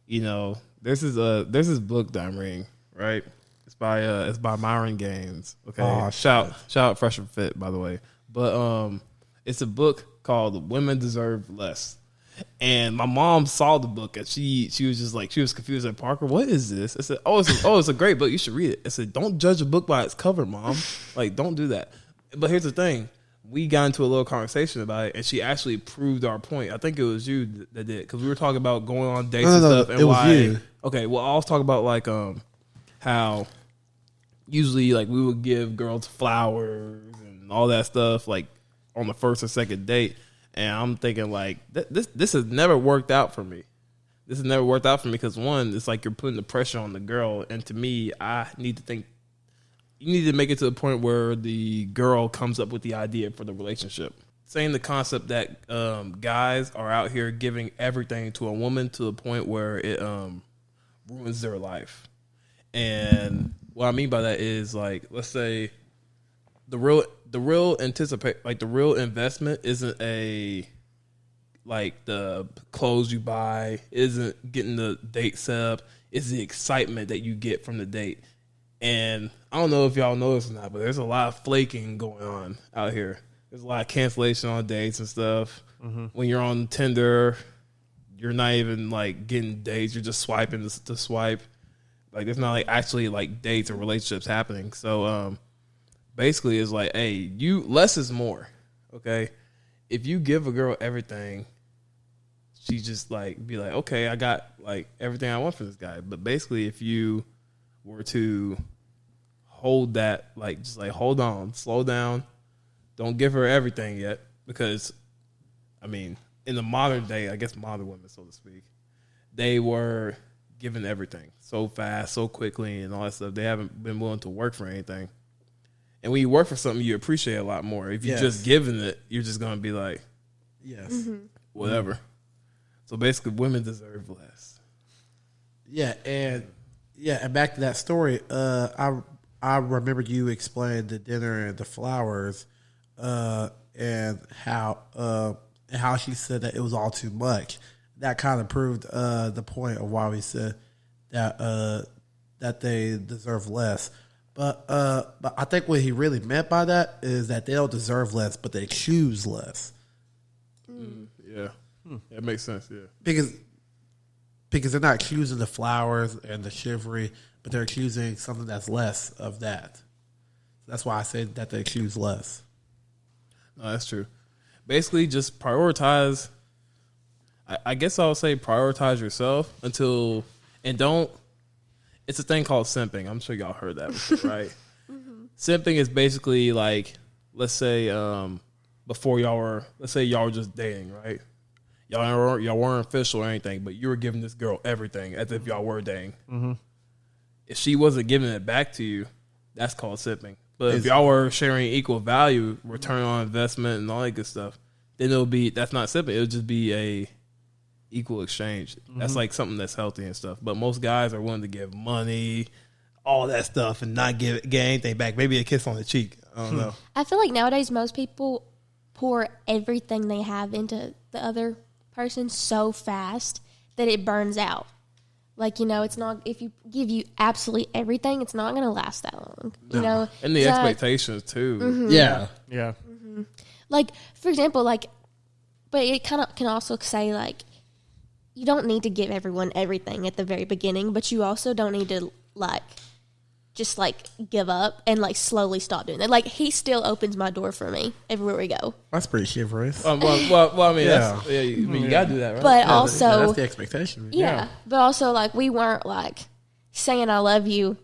[SPEAKER 1] there's this book that I'm reading. Right. It's by Myron Gaines. Okay. Oh, shout out Fresh and Fit, by the way. But it's a book called Women Deserve Less. And my mom saw the book and she was just she was confused. Like, Parker, what is this? I said, it's a great book. You should read it. I said, don't judge a book by its cover, Mom. Don't do that. But here's the thing. We got into a little conversation about it, and she actually proved our point. I think it was you that did, because we were talking about going on dates and stuff. And
[SPEAKER 2] it was you.
[SPEAKER 1] Okay, well, I was talking about how usually we would give girls flowers and all that stuff on the first or second date. And I'm thinking this has never worked out for me. This has never worked out for me because, one, it's you're putting the pressure on the girl. And to me, I need to think you need to make it to the point where the girl comes up with the idea for the relationship. Saying the concept that guys are out here giving everything to a woman to the point where it ruins their life. And what I mean by that is let's say the real investment isn't the clothes you buy, isn't getting the date set up, it's the excitement that you get from the date. And I don't know if y'all know this or not, but there's a lot of flaking going on out here. There's a lot of cancellation on dates and stuff. Mm-hmm. When you're on Tinder, you're not even getting dates, you're just swiping to swipe. There's not actually dates or relationships happening. So basically it's hey, less is more. Okay, if you give a girl everything, she just be okay, I got everything I want for this guy. But basically, if you were to hold that, hold on, slow down, don't give her everything yet, because I mean, in the modern day, I guess modern women, so to speak, they were given everything so fast, so quickly, and all that stuff. They haven't been willing to work for anything. And when you work for something, you appreciate it a lot more. If you're just given it, you're just going to be like, whatever. Mm-hmm. So basically, women deserve less.
[SPEAKER 2] Yeah, and back to that story. I remember you explained the dinner and the flowers, and how she said that it was all too much. That kind of proved the point of why we said that they deserve less. But I think what he really meant by that is that they don't deserve less, but they choose less.
[SPEAKER 1] Yeah, that makes sense. Yeah,
[SPEAKER 2] because they're not choosing the flowers and the chivalry, but they're choosing something that's less of that. That's why I say that they choose less.
[SPEAKER 1] No, that's true. Basically, just prioritize. I guess I would say prioritize yourself and don't. It's a thing called simping. I'm sure y'all heard that before, right? Simping is basically like, let's say before y'all were just dating, right? Y'all weren't official or anything, but you were giving this girl everything as if y'all were dating. Mm-hmm. If she wasn't giving it back to you, that's called simping. But if y'all were sharing equal value, return on investment, and all that good stuff, then that's not simping. It'll just be a equal exchange. Mm-hmm. That's like something that's healthy and stuff. But most guys are willing to give money, all that stuff, and not get anything back. Maybe a kiss on the cheek. I don't know.
[SPEAKER 4] I feel like nowadays most people pour everything they have into the other person so fast that it burns out. Like, it's not, if you give you absolutely everything, it's not going to last that long. You know?
[SPEAKER 1] And the expectations too.
[SPEAKER 2] Mm-hmm. Yeah.
[SPEAKER 3] Yeah.
[SPEAKER 4] Mm-hmm. Like, for example, but it kind of can also say, like, you don't need to give everyone everything at the very beginning, but you also don't need to, just give up and slowly stop doing that. Like, he still opens my door for me everywhere we go.
[SPEAKER 2] That's pretty chivalrous.
[SPEAKER 1] Well, I mean, you gotta do that, right?
[SPEAKER 4] But also,
[SPEAKER 2] that's the expectation.
[SPEAKER 4] Yeah, but also we weren't saying I love you.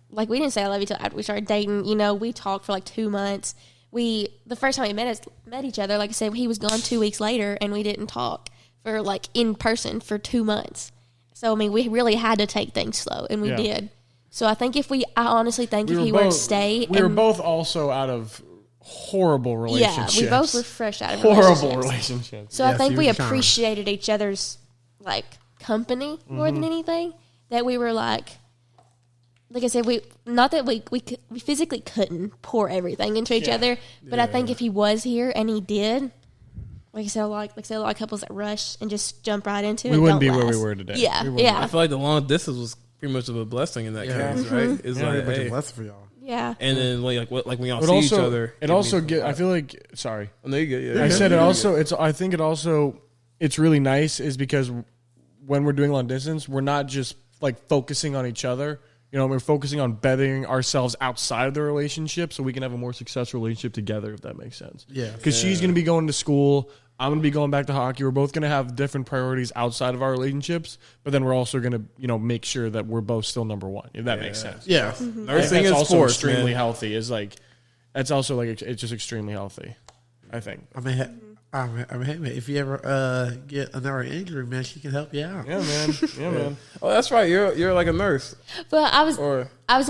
[SPEAKER 4] Like, we didn't say I love you till after we started dating. We talked for 2 months. The first time we met each other, like I said, he was gone 2 weeks later, and we didn't talk for in person for 2 months. So I mean, we really had to take things slow, and we did. So I think I honestly think if he were to stay,
[SPEAKER 3] we were both also out of horrible relationships.
[SPEAKER 4] Yeah, we both were fresh out of
[SPEAKER 3] horrible relationships.
[SPEAKER 4] So I think we appreciated each other's company more than anything. That we were like I said, we physically couldn't pour everything into each other, but I think if he was here and he did, like I said, a lot of couples that rush and just jump right into it.
[SPEAKER 3] We wouldn't be where we were today.
[SPEAKER 4] Yeah.
[SPEAKER 1] I feel like the long distance was pretty much of a blessing in that case, right? It's
[SPEAKER 2] a blessing for y'all.
[SPEAKER 4] Yeah.
[SPEAKER 1] And then when y'all see each other,
[SPEAKER 3] it also I feel like, sorry.
[SPEAKER 1] Oh, no, you good. Yeah.
[SPEAKER 3] I said it also. It's really nice is because when we're doing long distance, we're not just focusing on each other. We're focusing on bettering ourselves outside of the relationship so we can have a more successful relationship together, if that makes sense.
[SPEAKER 2] Yeah.
[SPEAKER 3] Because she's going to be going to school. I'm going to be going back to hockey. We're both going to have different priorities outside of our relationships, but then we're also going to, make sure that we're both still number one, if that makes sense.
[SPEAKER 2] Yeah.
[SPEAKER 3] Mm-hmm. Nursing is also extremely healthy. That's also it's just extremely healthy, I think.
[SPEAKER 2] I mean, hey, man, if you ever get another injury, man, she can help you out.
[SPEAKER 3] Yeah, man. Yeah, man.
[SPEAKER 1] Oh, that's right. You're like a nurse.
[SPEAKER 4] But I was going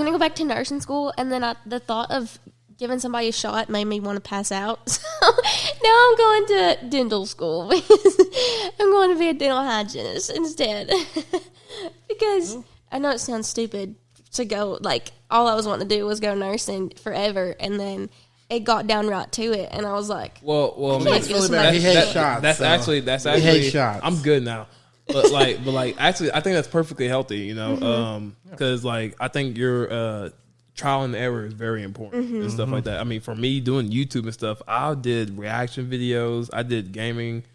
[SPEAKER 4] to go back to nursing school, and then the thought of giving somebody a shot made me want to pass out. So now I'm going to dental school because I'm going to be a dental hygienist instead. Because I know it sounds stupid to go, all I was wanting to do was go nursing forever, and then it got down right to it, and I was like,
[SPEAKER 2] well, man, he hates shots.
[SPEAKER 1] That's actually
[SPEAKER 2] he hates shots.
[SPEAKER 1] I'm good now. But actually, I think that's perfectly healthy, because I think your trial and error is very important and stuff like that. I mean, for me doing YouTube and stuff, I did reaction videos, I did gaming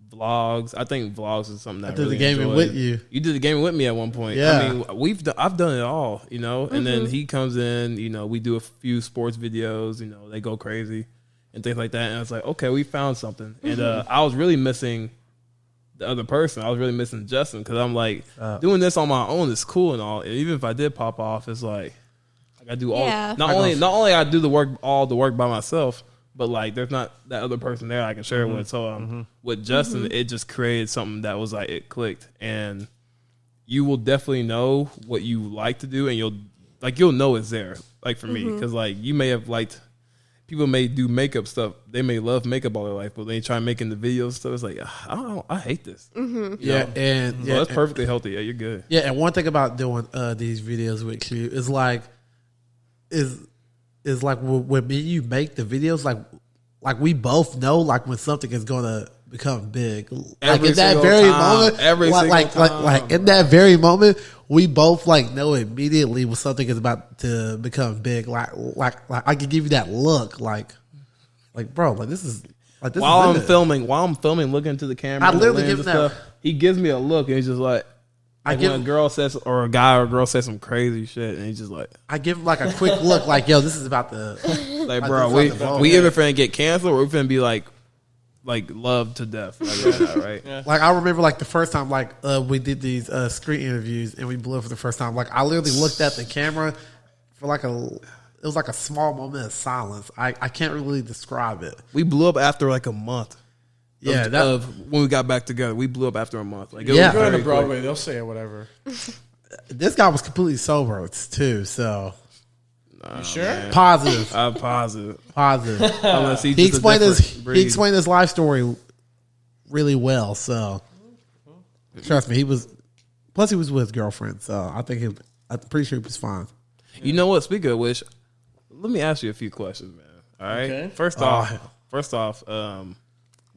[SPEAKER 1] vlogs. I think vlogs is something that I did really the gaming enjoyed.
[SPEAKER 2] With you.
[SPEAKER 1] You did the gaming with me at one point.
[SPEAKER 2] Yeah.
[SPEAKER 1] I mean, I've done it all, and then he comes in, we do a few sports videos, they go crazy and things like that. And it's like, okay, we found something. And I was really missing the other person. I was really missing Justin because I'm doing this on my own is cool and all. And even if I did pop off, it's I do all. Not only I do all the work by myself, but like there's not that other person there I can share it with. So with Justin, it just created something that was like it clicked, and you will definitely know what you like to do, and you'll know it's there. Like for me, because like you may have liked. People may do makeup stuff. They may love makeup all their life, but they try making the videos stuff. It's like I don't know. I hate this.
[SPEAKER 2] Yeah, and
[SPEAKER 1] so that's perfectly healthy. Yeah, you're good.
[SPEAKER 2] Yeah, and one thing about doing these videos with you is like when me and you make the videos, like we both know like when something is gonna become big. Like in that very moment, like in that very moment, we both like know immediately when something is about to become big. Like I can give you that look, like bro, like this is like this.
[SPEAKER 1] While I'm filming, looking into the camera,
[SPEAKER 2] I literally give him that.
[SPEAKER 1] He gives me a look, and he's just like. When a girl says, or a guy or a girl says some crazy shit, and he's just like,
[SPEAKER 2] I give him like a quick look, like, yo, this is about to,
[SPEAKER 1] like, bro, we either finna get canceled or we finna be like loved to death, right? Yeah.
[SPEAKER 2] Like I remember, like the first time, like we did these screen interviews and we blew up for the first time. Like I literally looked at the camera for like it was like a small moment of silence. I can't really describe it.
[SPEAKER 1] We blew up after like a month.
[SPEAKER 2] Yeah,
[SPEAKER 1] when we got back together, we blew up after a month. Like,
[SPEAKER 3] yeah, going to Broadway, they'll say whatever.
[SPEAKER 2] This guy was completely sober too, so.
[SPEAKER 3] You sure?
[SPEAKER 1] Man.
[SPEAKER 2] Positive.
[SPEAKER 1] I'm positive.
[SPEAKER 2] Unless he explained his life story really well. So trust me, he was. Plus, he was with his girlfriend, so I'm pretty sure he was fine.
[SPEAKER 1] You know what? Speaking of which, let me ask you a few questions, man. All right. Okay. First off,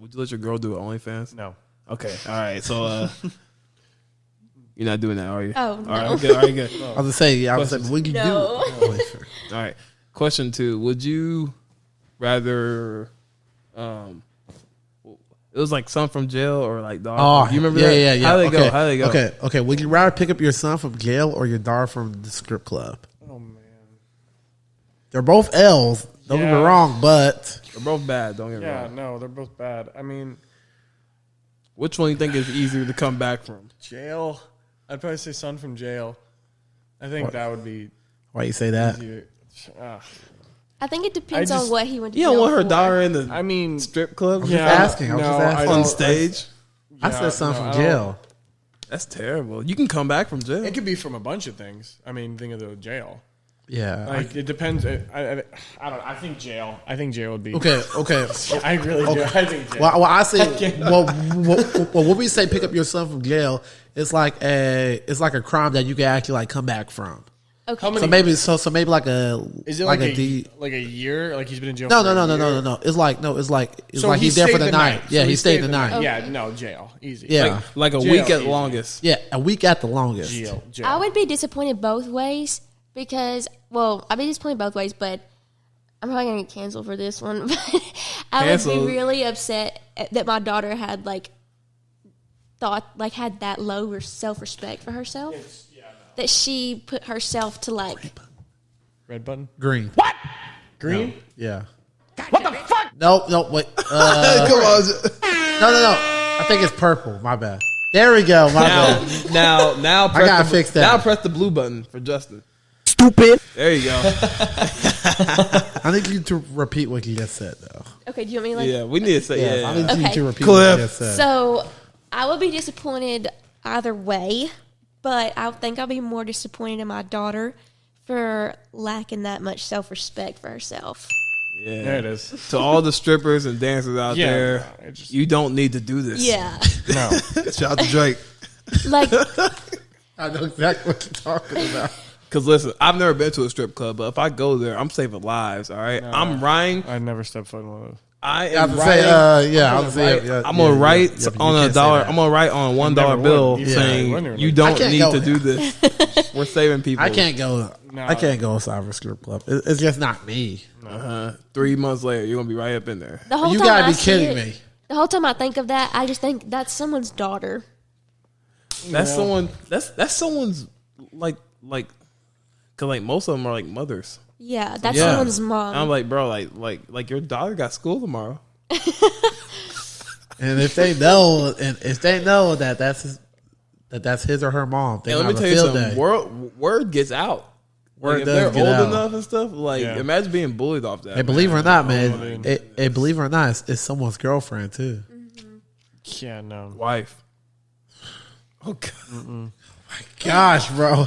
[SPEAKER 1] would you let your girl do OnlyFans?
[SPEAKER 3] No.
[SPEAKER 1] Okay. All right. So you're not doing that, are you?
[SPEAKER 4] Oh, no.
[SPEAKER 1] All right, good.
[SPEAKER 2] I was gonna say, what you do?
[SPEAKER 1] All right. Question 2: would you rather? It was like son from jail or like dog.
[SPEAKER 2] Oh,
[SPEAKER 1] you remember
[SPEAKER 2] that?
[SPEAKER 1] Yeah. How they go?
[SPEAKER 2] Okay. Would you rather pick up your son from jail or your daughter from the strip club?
[SPEAKER 3] Oh man,
[SPEAKER 2] they're both L's. Don't get me wrong, but
[SPEAKER 1] they're both bad. Don't get me wrong.
[SPEAKER 3] Yeah, no, they're both bad. I mean,
[SPEAKER 1] which one do you think is easier to come back from?
[SPEAKER 3] Jail. I'd probably say son from jail. I think that would be.
[SPEAKER 2] Why you say that?
[SPEAKER 4] I think it depends on what he went to
[SPEAKER 1] jail.
[SPEAKER 4] You
[SPEAKER 1] don't want her daughter in the strip club?
[SPEAKER 2] I'm just asking.
[SPEAKER 1] On stage?
[SPEAKER 2] I said son from jail.
[SPEAKER 1] That's terrible. You can come back from jail.
[SPEAKER 3] It could be from a bunch of things. I mean, think of the jail.
[SPEAKER 2] Yeah,
[SPEAKER 3] like it depends. I don't. I think jail. I think jail would be
[SPEAKER 2] okay.
[SPEAKER 3] I really do. I think jail.
[SPEAKER 2] Well, I say well, when we say pick up your son from jail, it's like a crime that you can actually like come back from.
[SPEAKER 4] Okay.
[SPEAKER 2] So maybe like a
[SPEAKER 3] is it like a year? Like he's been in jail?
[SPEAKER 2] No. It's like he's there for the night. Yeah, he stayed the night.
[SPEAKER 3] Okay. Yeah, no jail, easy.
[SPEAKER 2] Yeah,
[SPEAKER 1] like a week at longest.
[SPEAKER 2] Yeah, a week at the longest.
[SPEAKER 3] Jail.
[SPEAKER 4] I would be disappointed both ways. Because, I'd be disappointed both ways, but I'm probably going to get canceled for this one. But I would be really upset that my daughter had, had that low self-respect for herself. That she put herself to,
[SPEAKER 3] Red button?
[SPEAKER 2] Green.
[SPEAKER 3] What? Green?
[SPEAKER 2] No. Yeah.
[SPEAKER 3] What the fuck?
[SPEAKER 2] No, wait.
[SPEAKER 1] Come on.
[SPEAKER 2] No. I think it's purple. My bad. There we go. My bad.
[SPEAKER 1] Now
[SPEAKER 2] I got to fix that.
[SPEAKER 1] Now press the blue button for Justin.
[SPEAKER 2] Stupid.
[SPEAKER 1] There you go.
[SPEAKER 2] I need you to repeat what you just said, though.
[SPEAKER 4] Okay, do you want me
[SPEAKER 1] Yeah, we need to say
[SPEAKER 2] I need you to repeat
[SPEAKER 1] what
[SPEAKER 2] you just said.
[SPEAKER 4] So, I would be disappointed either way, but I think I'll be more disappointed in my daughter for lacking that much self-respect for herself.
[SPEAKER 1] Yeah,
[SPEAKER 3] there it is.
[SPEAKER 1] To all the strippers and dancers out there, you don't need to do this.
[SPEAKER 4] Yeah.
[SPEAKER 3] No.
[SPEAKER 1] Shout out to Drake.
[SPEAKER 2] I know exactly what you're talking about.
[SPEAKER 1] Because listen, I've never been to a strip club, but if I go there, I'm saving lives. All right, I'm riding.
[SPEAKER 3] I'd never step foot in one of those.
[SPEAKER 1] I'm
[SPEAKER 2] gonna
[SPEAKER 1] write on $1. I'm gonna write on $1 bill saying you don't need to do this. We're saving people.
[SPEAKER 2] I can't go. I can't go inside of a strip club. It's just not me.
[SPEAKER 1] 3 months later, you're gonna be right up in there.
[SPEAKER 2] You gotta be kidding me.
[SPEAKER 4] The whole time I think of that, I just think that's someone's daughter.
[SPEAKER 1] That's someone. That's someone's because most of them are mothers.
[SPEAKER 4] Yeah, that's someone's mom.
[SPEAKER 1] And I'm like, bro, like your daughter got school tomorrow.
[SPEAKER 2] And if they know, that that's his or her mom, they
[SPEAKER 1] let me tell you something. Word gets out Like, if they're old enough and stuff, like imagine being bullied off that.
[SPEAKER 2] Hey, believe it or not, man. Hey, believe it or not, it's someone's girlfriend too.
[SPEAKER 3] Yeah, no.
[SPEAKER 1] Wife.
[SPEAKER 2] Oh God. My gosh, bro.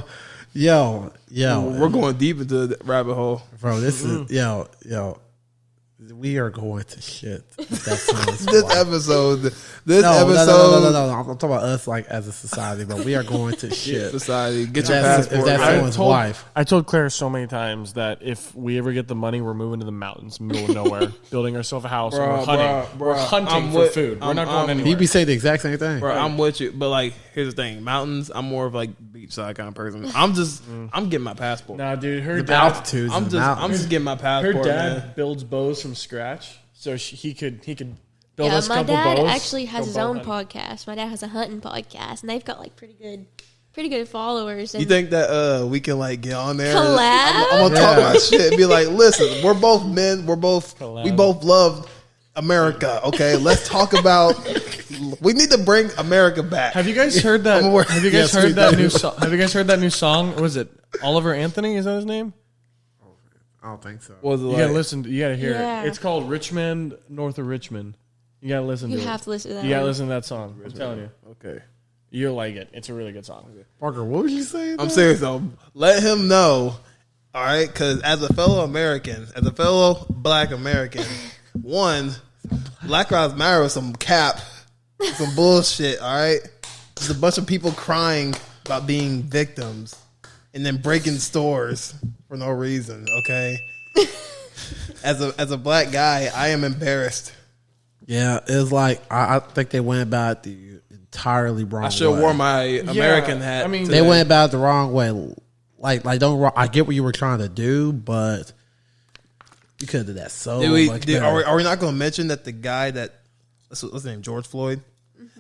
[SPEAKER 2] Yo.
[SPEAKER 1] We're going deep into the rabbit hole.
[SPEAKER 2] Bro, this is yo. We are going to shit.
[SPEAKER 1] This episode.
[SPEAKER 2] No. I'm talking about us, like as a society, but we are going to shit.
[SPEAKER 1] Society, get your passport.
[SPEAKER 2] If that's someone's wife.
[SPEAKER 3] I told Claire so many times that if we ever get the money, we're moving to the mountains, middle of nowhere, building ourselves a house. And we're hunting. We're hunting for food. We're not going anywhere.
[SPEAKER 2] He be saying the exact same thing.
[SPEAKER 1] Bro, I'm with you, but like, here's the thing: mountains. I'm more of like beachside kind of person. I'm getting my passport.
[SPEAKER 3] Nah, dude, her
[SPEAKER 2] The
[SPEAKER 3] dad.
[SPEAKER 2] altitudes.
[SPEAKER 1] I'm just getting my passport.
[SPEAKER 3] Her dad
[SPEAKER 1] man.
[SPEAKER 3] builds bows from scratch, so he could build us a
[SPEAKER 4] my
[SPEAKER 3] couple
[SPEAKER 4] dad
[SPEAKER 3] bows.
[SPEAKER 4] actually has his own
[SPEAKER 3] hunting.
[SPEAKER 4] podcast. My dad has a hunting podcast, and they've got like pretty good followers. And
[SPEAKER 1] You think that we can like get on there?
[SPEAKER 4] Collab?
[SPEAKER 1] I'm gonna talk about shit and be like, listen, we're both men. We both love America. Okay, let's talk about. We need to bring America back.
[SPEAKER 3] Have you guys heard that? Have you guys heard that new song? Have you guys heard that new song? Was it Oliver Anthony? Is that his name?
[SPEAKER 2] I don't think so.
[SPEAKER 1] Was it
[SPEAKER 3] You
[SPEAKER 1] like,
[SPEAKER 3] gotta listen. You gotta hear
[SPEAKER 4] Yeah.
[SPEAKER 3] it. It's called Richmond, north of Richmond. You gotta listen
[SPEAKER 4] you
[SPEAKER 3] to it.
[SPEAKER 4] have to listen to that.
[SPEAKER 3] You gotta
[SPEAKER 4] one.
[SPEAKER 3] listen to that song. I'm telling you,
[SPEAKER 1] okay.
[SPEAKER 3] you'll like it. It's a really good song.
[SPEAKER 2] Parker, what was you saying?
[SPEAKER 1] I'm serious though. Let him know. All right, because as a fellow American, as a fellow Black American, one, Black Lives Matter was some cap, some bullshit. All right, there's a bunch of people crying about being victims and then breaking stores for no reason. Okay, as a Black guy, I am embarrassed.
[SPEAKER 2] Yeah, it's like I think they went about it the entirely wrong way.
[SPEAKER 1] I should have worn my American hat.
[SPEAKER 3] I mean,
[SPEAKER 2] They went about it the wrong way. Like don't. I get what you were trying to do, but you could have did that so much better.
[SPEAKER 1] Are we not going to mention that the guy that what's his name, George Floyd?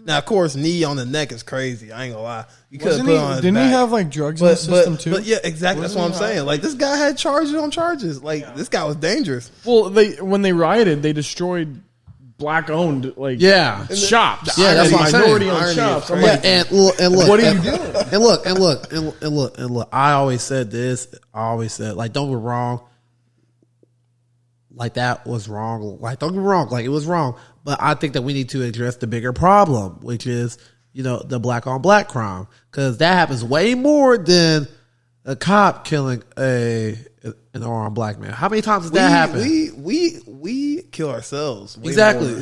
[SPEAKER 1] Now, of course, knee on the neck is crazy. I ain't gonna lie. You could have put it on his
[SPEAKER 3] Didn't
[SPEAKER 1] back.
[SPEAKER 3] he have like drugs in the system too?
[SPEAKER 1] But yeah, exactly. That's what I'm saying. Like this guy had charges on charges. Like this guy was dangerous.
[SPEAKER 3] Well, when they rioted, they destroyed Black-owned shops.
[SPEAKER 2] Yeah, that's what I'm saying.
[SPEAKER 3] Minority-owned
[SPEAKER 1] Irony
[SPEAKER 3] shops.
[SPEAKER 1] is
[SPEAKER 3] I'm
[SPEAKER 1] crazy.
[SPEAKER 3] like,
[SPEAKER 2] And look,
[SPEAKER 3] what are you doing?
[SPEAKER 2] And look. I always said this. I always said, like, don't get me wrong. Like that was wrong. Like don't get me wrong. Like it was wrong. But I think that we need to address the bigger problem, which is the black on black crime, because that happens way more than a cop killing an unarmed black man. How many times does that happen?
[SPEAKER 1] We kill ourselves. Way
[SPEAKER 2] Exactly.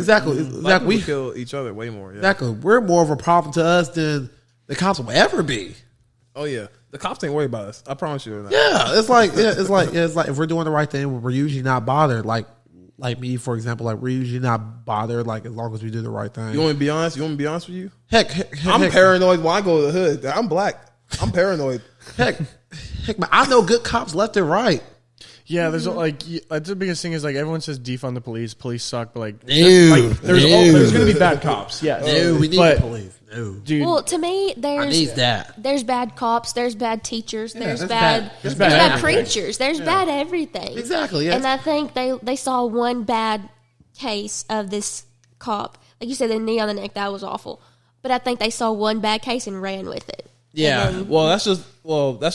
[SPEAKER 1] more. We
[SPEAKER 2] We
[SPEAKER 1] kill each other way more. Yeah.
[SPEAKER 2] Exactly. We're more of a problem to us than the cops will ever be.
[SPEAKER 1] Oh yeah, the cops ain't worried about us. I promise you.
[SPEAKER 2] Yeah, it's like if we're doing the right thing, we're usually not bothered. Like me, for example, like we're usually not bothered. Like as long as we do the right thing.
[SPEAKER 1] You want me to be honest? You want me to be honest with you?
[SPEAKER 2] Heck,
[SPEAKER 1] I'm paranoid when I go to the hood. I'm Black. I'm paranoid.
[SPEAKER 2] Heck, man, I know good cops left and right.
[SPEAKER 3] Yeah, there's like that's the biggest thing is like everyone says defund the police. Police suck, but like
[SPEAKER 2] Dude,
[SPEAKER 3] there's going to be bad cops. Yeah,
[SPEAKER 2] Dude, we need police. Dude,
[SPEAKER 4] Well, to me,
[SPEAKER 2] need that.
[SPEAKER 4] There's bad cops. There's bad teachers. There's
[SPEAKER 2] there's
[SPEAKER 4] bad.
[SPEAKER 2] there's
[SPEAKER 4] There's
[SPEAKER 2] bad
[SPEAKER 4] bad preachers. There's bad everything.
[SPEAKER 2] Exactly, yeah.
[SPEAKER 4] And I think they saw one bad case of this cop. Like you said, the knee on the neck, that was awful. But I think they saw one bad case and ran with it.
[SPEAKER 2] Yeah.
[SPEAKER 4] And then-
[SPEAKER 1] Well, that's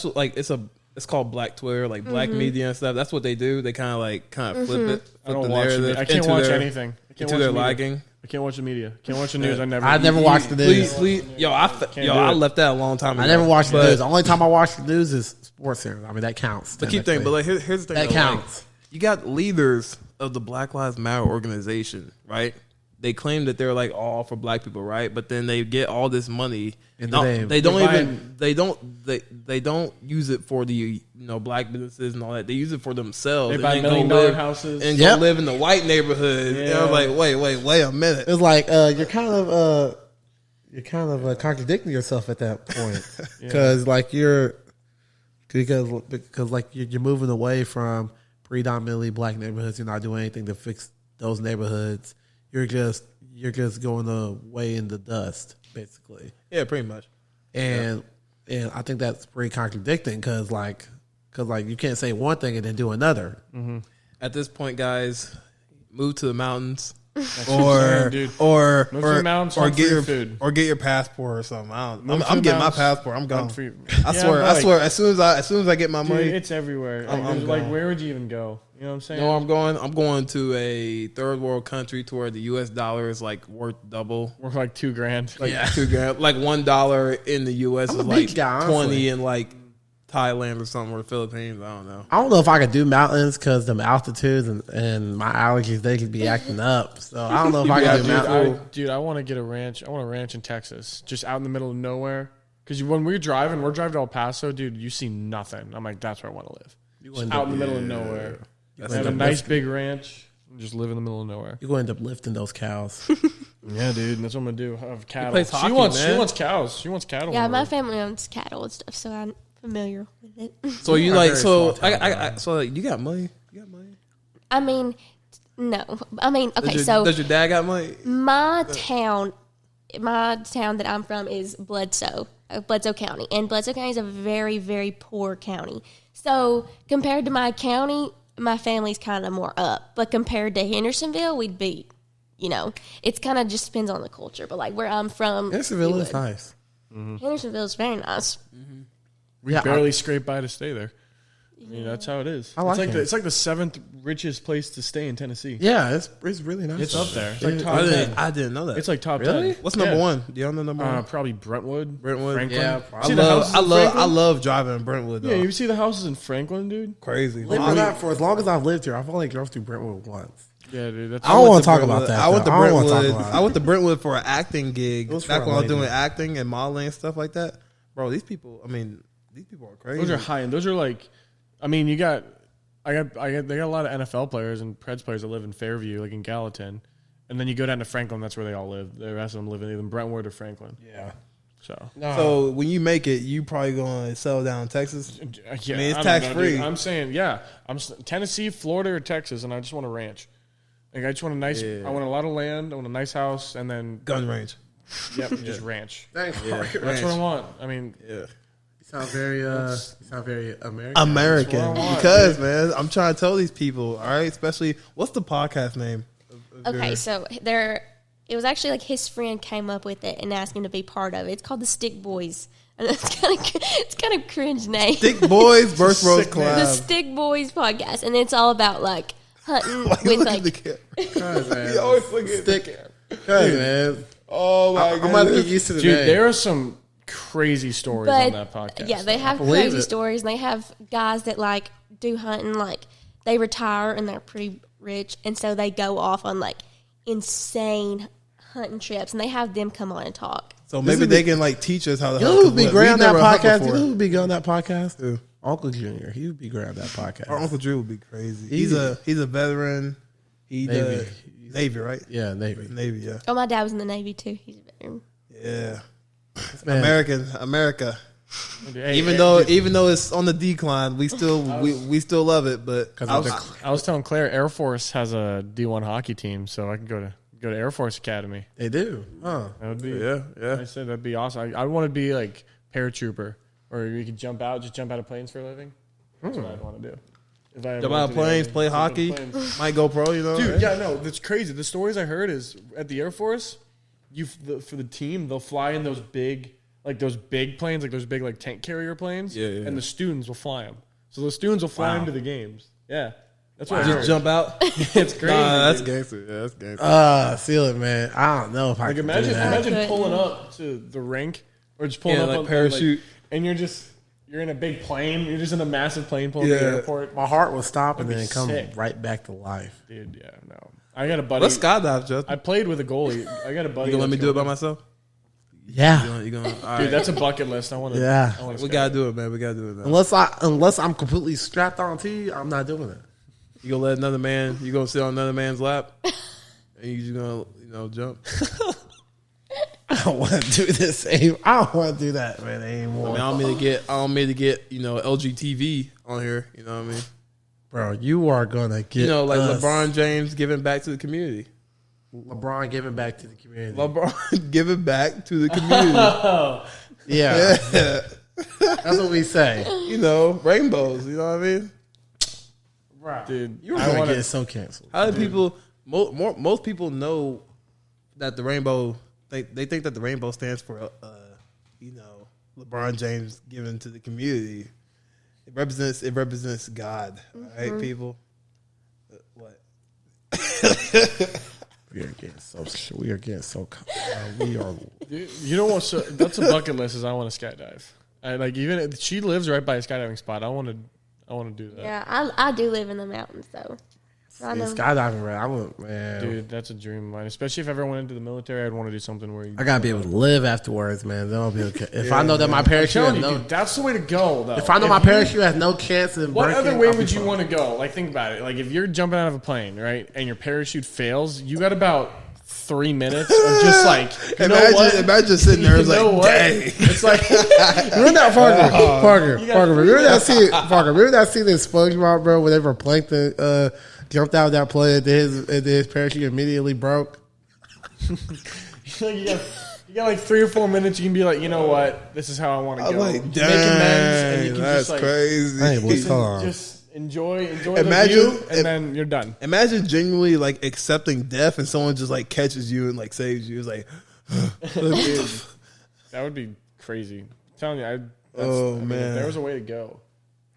[SPEAKER 1] what, like it's called Black Twitter, like Black media and stuff. That's what they do. They kind of flip it.
[SPEAKER 3] I don't
[SPEAKER 1] the
[SPEAKER 3] watch
[SPEAKER 1] narrative
[SPEAKER 3] it. I can't
[SPEAKER 1] into
[SPEAKER 3] watch
[SPEAKER 1] their-
[SPEAKER 3] anything. I can't
[SPEAKER 1] into
[SPEAKER 3] watch
[SPEAKER 1] their
[SPEAKER 3] the media.
[SPEAKER 1] liking.
[SPEAKER 3] I can't watch the media. Can't watch the news. I
[SPEAKER 2] never watched the news.
[SPEAKER 1] Please, I left that a long time ago.
[SPEAKER 2] I never watched the news. The only time I watch the news is sports center. I mean, that counts.
[SPEAKER 1] But keep thinking. But like, here's the thing.
[SPEAKER 2] That
[SPEAKER 1] though, like,
[SPEAKER 2] counts.
[SPEAKER 1] you got leaders of the Black Lives Matter organization, right? They claim that they're like all for Black people, right? But then they get all this money.
[SPEAKER 2] In the name.
[SPEAKER 1] They don't use it for the Black businesses and all that. They use it for themselves.
[SPEAKER 3] They buy
[SPEAKER 1] and
[SPEAKER 3] $1 million houses
[SPEAKER 1] and
[SPEAKER 2] Yep.
[SPEAKER 1] go live in the white neighborhood. And I was like, wait a minute.
[SPEAKER 2] It's like you're kind of contradicting yourself at that point, because like you're moving away from predominantly Black neighborhoods. You're not doing anything to fix those neighborhoods. You're just going away in the dust, basically.
[SPEAKER 1] Yeah, pretty much.
[SPEAKER 2] And I think that's pretty contradicting, because you can't say one thing and then do another.
[SPEAKER 1] At this point, guys, move to the mountains. or
[SPEAKER 3] get
[SPEAKER 1] your passport or something. I'm getting my passport. I'm gone. I swear. As soon as I get my money,
[SPEAKER 3] it's everywhere. Like where would you even go? You know what I'm saying?
[SPEAKER 1] No, I'm going to a third world country to where the U.S. dollar is like worth double.
[SPEAKER 3] Worth like $2,000.
[SPEAKER 1] Like $2,000. Like $1 in the U.S. is like 20 in like Thailand or something, or the Philippines. I don't know.
[SPEAKER 2] I don't know if I could do mountains because them altitudes and my allergies, they could be acting up. So I don't know if I can do mountains.
[SPEAKER 3] Dude, I want to get a ranch. I want a ranch in Texas, just out in the middle of nowhere. Because when we're driving to El Paso, dude, you see nothing. I'm like, that's where I want to live. Just out in the middle of nowhere. Have a nice big ranch and just live in the middle of nowhere.
[SPEAKER 2] You're going to end up lifting those cows.
[SPEAKER 3] Yeah, dude, that's what I'm gonna do. Have cattle.
[SPEAKER 1] Hockey,
[SPEAKER 3] she wants cows. She wants cattle.
[SPEAKER 4] Yeah, my family owns cattle and stuff, so I'm familiar with it.
[SPEAKER 1] So you like so you got money? You got money?
[SPEAKER 4] I mean, no. I mean, okay.
[SPEAKER 1] Does your dad got money?
[SPEAKER 4] My town that I'm from is Bledsoe County, and Bledsoe County is a very, very poor county. So compared to my county, my family's kind of more up, but compared to Hendersonville, we'd be, it's kind of just depends on the culture. But like where I'm from,
[SPEAKER 2] Hendersonville is nice.
[SPEAKER 4] Mm-hmm. Hendersonville is very nice.
[SPEAKER 3] Mm-hmm. We barely scrape by to stay there. I mean, that's how it is. It's like the 7th richest place to stay in Tennessee.
[SPEAKER 2] Yeah, it's really nice.
[SPEAKER 3] It's up there. It's like top 10.
[SPEAKER 1] I didn't know that.
[SPEAKER 3] It's like top
[SPEAKER 1] really?
[SPEAKER 3] 10.
[SPEAKER 1] What's number one? Do you know number one?
[SPEAKER 3] Probably Brentwood.
[SPEAKER 1] Franklin.
[SPEAKER 2] Yeah,
[SPEAKER 1] I love driving in Brentwood. Though.
[SPEAKER 3] Yeah, you see the houses in Franklin, dude?
[SPEAKER 1] Crazy.
[SPEAKER 2] For as long as I've lived here, I've only drove through Brentwood once.
[SPEAKER 3] Yeah, dude.
[SPEAKER 2] I don't want to talk about that.
[SPEAKER 1] I went to Brentwood for an acting gig back when I was doing acting and modeling and stuff like that. Bro, these people are crazy.
[SPEAKER 3] Those are high end. Those are like, I mean, they got a lot of NFL players and Preds players that live in Fairview, like in Gallatin, and then you go down to Franklin. That's where they all live. The rest of them live in either Brentwood or Franklin.
[SPEAKER 2] Yeah.
[SPEAKER 1] So when you make it, you probably going to settle down in Texas.
[SPEAKER 3] Yeah,
[SPEAKER 1] I mean, it's tax free.
[SPEAKER 3] I'm saying, I'm Tennessee, Florida, or Texas, and I just want a ranch. Like I just want a nice. Yeah. I want a lot of land. I want a nice house, and then
[SPEAKER 1] gun range.
[SPEAKER 3] Yep, just ranch.
[SPEAKER 2] Thanks,
[SPEAKER 3] That's what I want. I mean,
[SPEAKER 2] yeah. You sound very American.
[SPEAKER 1] American. Because, man, I'm trying to tell these people, all right, especially, what's the podcast name?
[SPEAKER 4] Okay, so it was actually like his friend came up with it and asked him to be part of it. It's called the Stick Boys. And it's kind of cringe name.
[SPEAKER 1] Stick Boys versus Rose Collab.
[SPEAKER 4] The Stick Boys podcast. And it's all about like hunting with like.
[SPEAKER 1] You always look at
[SPEAKER 2] Stick. Man.
[SPEAKER 1] Oh, my God.
[SPEAKER 2] I'm about to get used to the
[SPEAKER 3] name.
[SPEAKER 2] Dude,
[SPEAKER 3] there are some crazy stories on that podcast.
[SPEAKER 4] Yeah, they have crazy stories, and they have guys that like do hunting, like they retire and they're pretty rich, and so they go off on like insane hunting trips, and they have them come on and talk.
[SPEAKER 1] So maybe they can like teach us how to
[SPEAKER 2] hunt. You would be great on that podcast. You know who would be good on that podcast? Who? Uncle Junior. He would be great on that podcast.
[SPEAKER 1] Our Uncle Drew would be crazy. He's a veteran. Navy, right?
[SPEAKER 2] Yeah, Navy.
[SPEAKER 1] Yeah.
[SPEAKER 4] Oh, my dad was in the Navy too. He's a veteran.
[SPEAKER 1] Yeah. America. Even though it's on the decline, we still love it. But
[SPEAKER 3] I was telling Claire, Air Force has a D1 hockey team, so I can go to Air Force Academy.
[SPEAKER 2] They do. Huh.
[SPEAKER 3] That would be
[SPEAKER 1] yeah.
[SPEAKER 3] I said that'd be awesome. I want to be like paratrooper, or you could jump out of planes for a living. That's what I'd want to do.
[SPEAKER 1] Jump out of planes, play hockey, might go pro.
[SPEAKER 3] Dude. Yeah, no, that's crazy. The stories I heard is at the Air Force, for the team, they'll fly in those big planes, like those big like tank carrier planes.
[SPEAKER 1] Yeah.
[SPEAKER 3] And the students will fly them. So the students will fly them to the games. Yeah. That's what I
[SPEAKER 1] just
[SPEAKER 3] heard.
[SPEAKER 1] jump out.
[SPEAKER 3] It's crazy.
[SPEAKER 1] That's gangster. Yeah, that's gangster.
[SPEAKER 2] Feel it, man. I don't know if I can
[SPEAKER 3] imagine pulling up to the rink or just pulling up
[SPEAKER 1] like
[SPEAKER 3] on
[SPEAKER 1] parachute,
[SPEAKER 3] and you're in a big plane. You're just in a massive plane pulling to the airport.
[SPEAKER 2] My heart will stop and then come right back to life.
[SPEAKER 3] Dude, yeah, no. I got a buddy.
[SPEAKER 1] Let's skydive, Justin.
[SPEAKER 3] I played with a goalie. I got a buddy.
[SPEAKER 1] You gonna let me do it by myself?
[SPEAKER 2] Yeah.
[SPEAKER 1] You gonna, all right.
[SPEAKER 3] Dude, that's a bucket list. I want to.
[SPEAKER 2] Yeah.
[SPEAKER 1] We gotta do it, man. We gotta do it, man.
[SPEAKER 2] Unless I'm completely strapped onto you, I'm not doing it.
[SPEAKER 1] You gonna let another man? You gonna sit on another man's lap? And you just gonna jump?
[SPEAKER 2] I don't want to do this. I don't want to do that, man, anymore.
[SPEAKER 1] I mean, I don't mean to get LGTV on here. You know what I mean?
[SPEAKER 2] Bro, you are gonna get
[SPEAKER 1] like LeBron James giving back to the community.
[SPEAKER 2] LeBron giving back to the community.
[SPEAKER 1] LeBron giving back to the community.
[SPEAKER 2] Yeah. That's what we say.
[SPEAKER 1] Rainbows. You know what I mean?
[SPEAKER 3] Right. Dude,
[SPEAKER 2] I want to get so canceled.
[SPEAKER 1] How do people? most people know that the rainbow. They think that the rainbow stands for LeBron James given to the community. It represents God, right, people? What?
[SPEAKER 2] We are getting so. We are.
[SPEAKER 3] Dude, you know what? So that's a bucket list. Is I want to skydive. Even if she lives right by a skydiving spot. I want to do that.
[SPEAKER 4] Yeah, I do live in the mountains though. So I know.
[SPEAKER 2] Skydiving, right? Man.
[SPEAKER 3] Dude, that's a dream of mine. Especially if I ever went into the military, I'd want to do something where
[SPEAKER 2] I gotta be able to live afterwards, man. Then I'll be okay. If I know that my parachute has
[SPEAKER 3] dude, that's the way to go, though.
[SPEAKER 2] If I know my parachute has no chance of
[SPEAKER 3] what
[SPEAKER 2] breaking,
[SPEAKER 3] other way would you want to go? Like, think about it. Like, if you're jumping out of a plane, right, and your parachute fails, you got about 3 minutes of just like,
[SPEAKER 1] imagine sitting there, it's like, dang.
[SPEAKER 3] It's like,
[SPEAKER 2] remember that Parker? Remember that scene? Parker, remember that scene in SpongeBob, bro? Whenever Plankton jumped out of that plane and his parachute immediately broke.
[SPEAKER 3] you got like 3 or 4 minutes. You can be like, you know what? This is how I want to go.
[SPEAKER 1] Like,
[SPEAKER 3] dang, make amends, and you can
[SPEAKER 1] that's
[SPEAKER 3] just like,
[SPEAKER 1] crazy.
[SPEAKER 2] Hey,
[SPEAKER 3] just enjoy the view, and then you're done.
[SPEAKER 1] Imagine genuinely like accepting death, and someone just like catches you and like saves you. It's like,
[SPEAKER 3] that would be crazy. I'm telling you,
[SPEAKER 1] man,
[SPEAKER 3] if there was a way to go.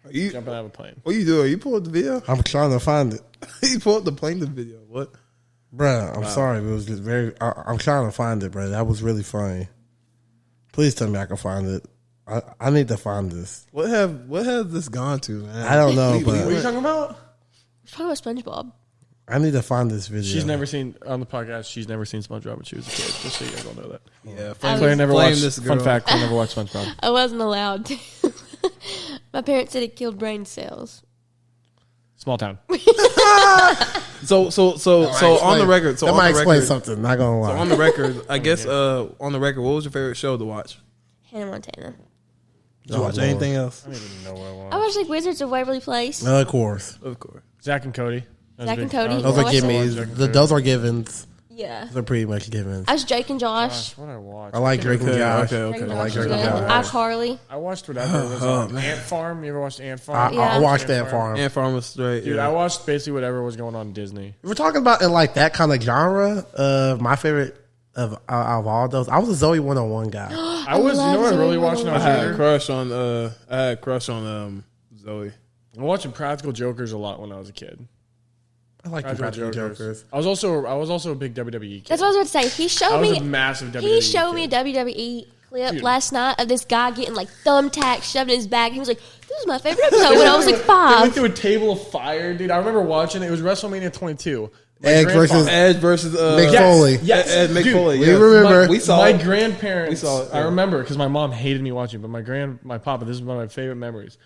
[SPEAKER 1] Are you
[SPEAKER 3] jumping out of a plane?
[SPEAKER 1] What you do? Are you pulling up the video?
[SPEAKER 2] I'm trying to find it.
[SPEAKER 1] You pulled up the plane, the video. What?
[SPEAKER 2] Bruh, I'm sorry, but it was just very. I'm trying to find it, bro. That was really funny. Please tell me I can find it. I need to find this.
[SPEAKER 1] What have this gone to, man?
[SPEAKER 2] I don't know, but
[SPEAKER 3] what are you talking about?
[SPEAKER 4] Talking about SpongeBob.
[SPEAKER 2] I need to find this video.
[SPEAKER 3] She's never seen on the podcast. She's never seen SpongeBob when she was a kid. Just so you guys all know that.
[SPEAKER 1] Yeah,
[SPEAKER 3] Claire never watched. Fun fact: Claire never watched SpongeBob.
[SPEAKER 4] I wasn't allowed to. My parents said it killed brain cells.
[SPEAKER 3] Small town.
[SPEAKER 1] So on the record,
[SPEAKER 2] that might explain something. Not gonna lie.
[SPEAKER 1] So on the record, I guess on the record, what was your favorite show to watch?
[SPEAKER 4] Hannah Montana.
[SPEAKER 1] Did you watch anything else?
[SPEAKER 3] I don't even know what I watched.
[SPEAKER 4] I watched like Wizards of Waverly Place.
[SPEAKER 2] Of course.
[SPEAKER 3] Zach and Cody.
[SPEAKER 4] Zach and Cody.
[SPEAKER 2] Those are givens. Those are givens.
[SPEAKER 4] Yeah.
[SPEAKER 2] Those are pretty much givens.
[SPEAKER 4] I was Drake and Josh.
[SPEAKER 3] What I watched.
[SPEAKER 2] I like Drake and Josh.
[SPEAKER 1] Okay.
[SPEAKER 4] I
[SPEAKER 2] like
[SPEAKER 4] like
[SPEAKER 2] Drake and Josh.
[SPEAKER 4] iCarly.
[SPEAKER 3] I watched whatever was on Ant Farm. You ever watched Ant Farm?
[SPEAKER 4] Yeah.
[SPEAKER 2] I watched Ant Farm.
[SPEAKER 1] Ant Farm was straight.
[SPEAKER 3] Dude, I watched basically whatever was going on Disney.
[SPEAKER 2] If we're talking about in like that kind of genre, my favorite of all those, I was a Zoe 101 guy.
[SPEAKER 3] I was, you know what I really watched when I was
[SPEAKER 1] I had
[SPEAKER 3] younger?
[SPEAKER 1] a crush on Zoe.
[SPEAKER 3] I was watching Practical Jokers a lot when I was a kid.
[SPEAKER 2] I like the Practical Jokers.
[SPEAKER 3] I was also a big WWE kid.
[SPEAKER 4] That's what I was about to say.
[SPEAKER 3] I was a massive WWE
[SPEAKER 4] He showed me a
[SPEAKER 3] kid.
[SPEAKER 4] WWE clip
[SPEAKER 3] Dude.
[SPEAKER 4] last night of this guy getting like thumbtacks shoved in his bag. He was like, "This is my favorite episode." When I was like
[SPEAKER 3] They went
[SPEAKER 4] 5.
[SPEAKER 3] through a table of fire, dude. I remember watching it. It was WrestleMania 22.
[SPEAKER 2] Edge versus Mick Foley.
[SPEAKER 3] Yes,
[SPEAKER 1] Ed Mick
[SPEAKER 3] dude,
[SPEAKER 1] Foley.
[SPEAKER 2] we
[SPEAKER 1] Yes.
[SPEAKER 2] remember.
[SPEAKER 1] We saw
[SPEAKER 3] my
[SPEAKER 1] it.
[SPEAKER 3] grandparents.
[SPEAKER 1] We saw it,
[SPEAKER 3] I
[SPEAKER 1] yeah.
[SPEAKER 3] remember because my mom hated me watching, but my papa. This is one of my favorite memories.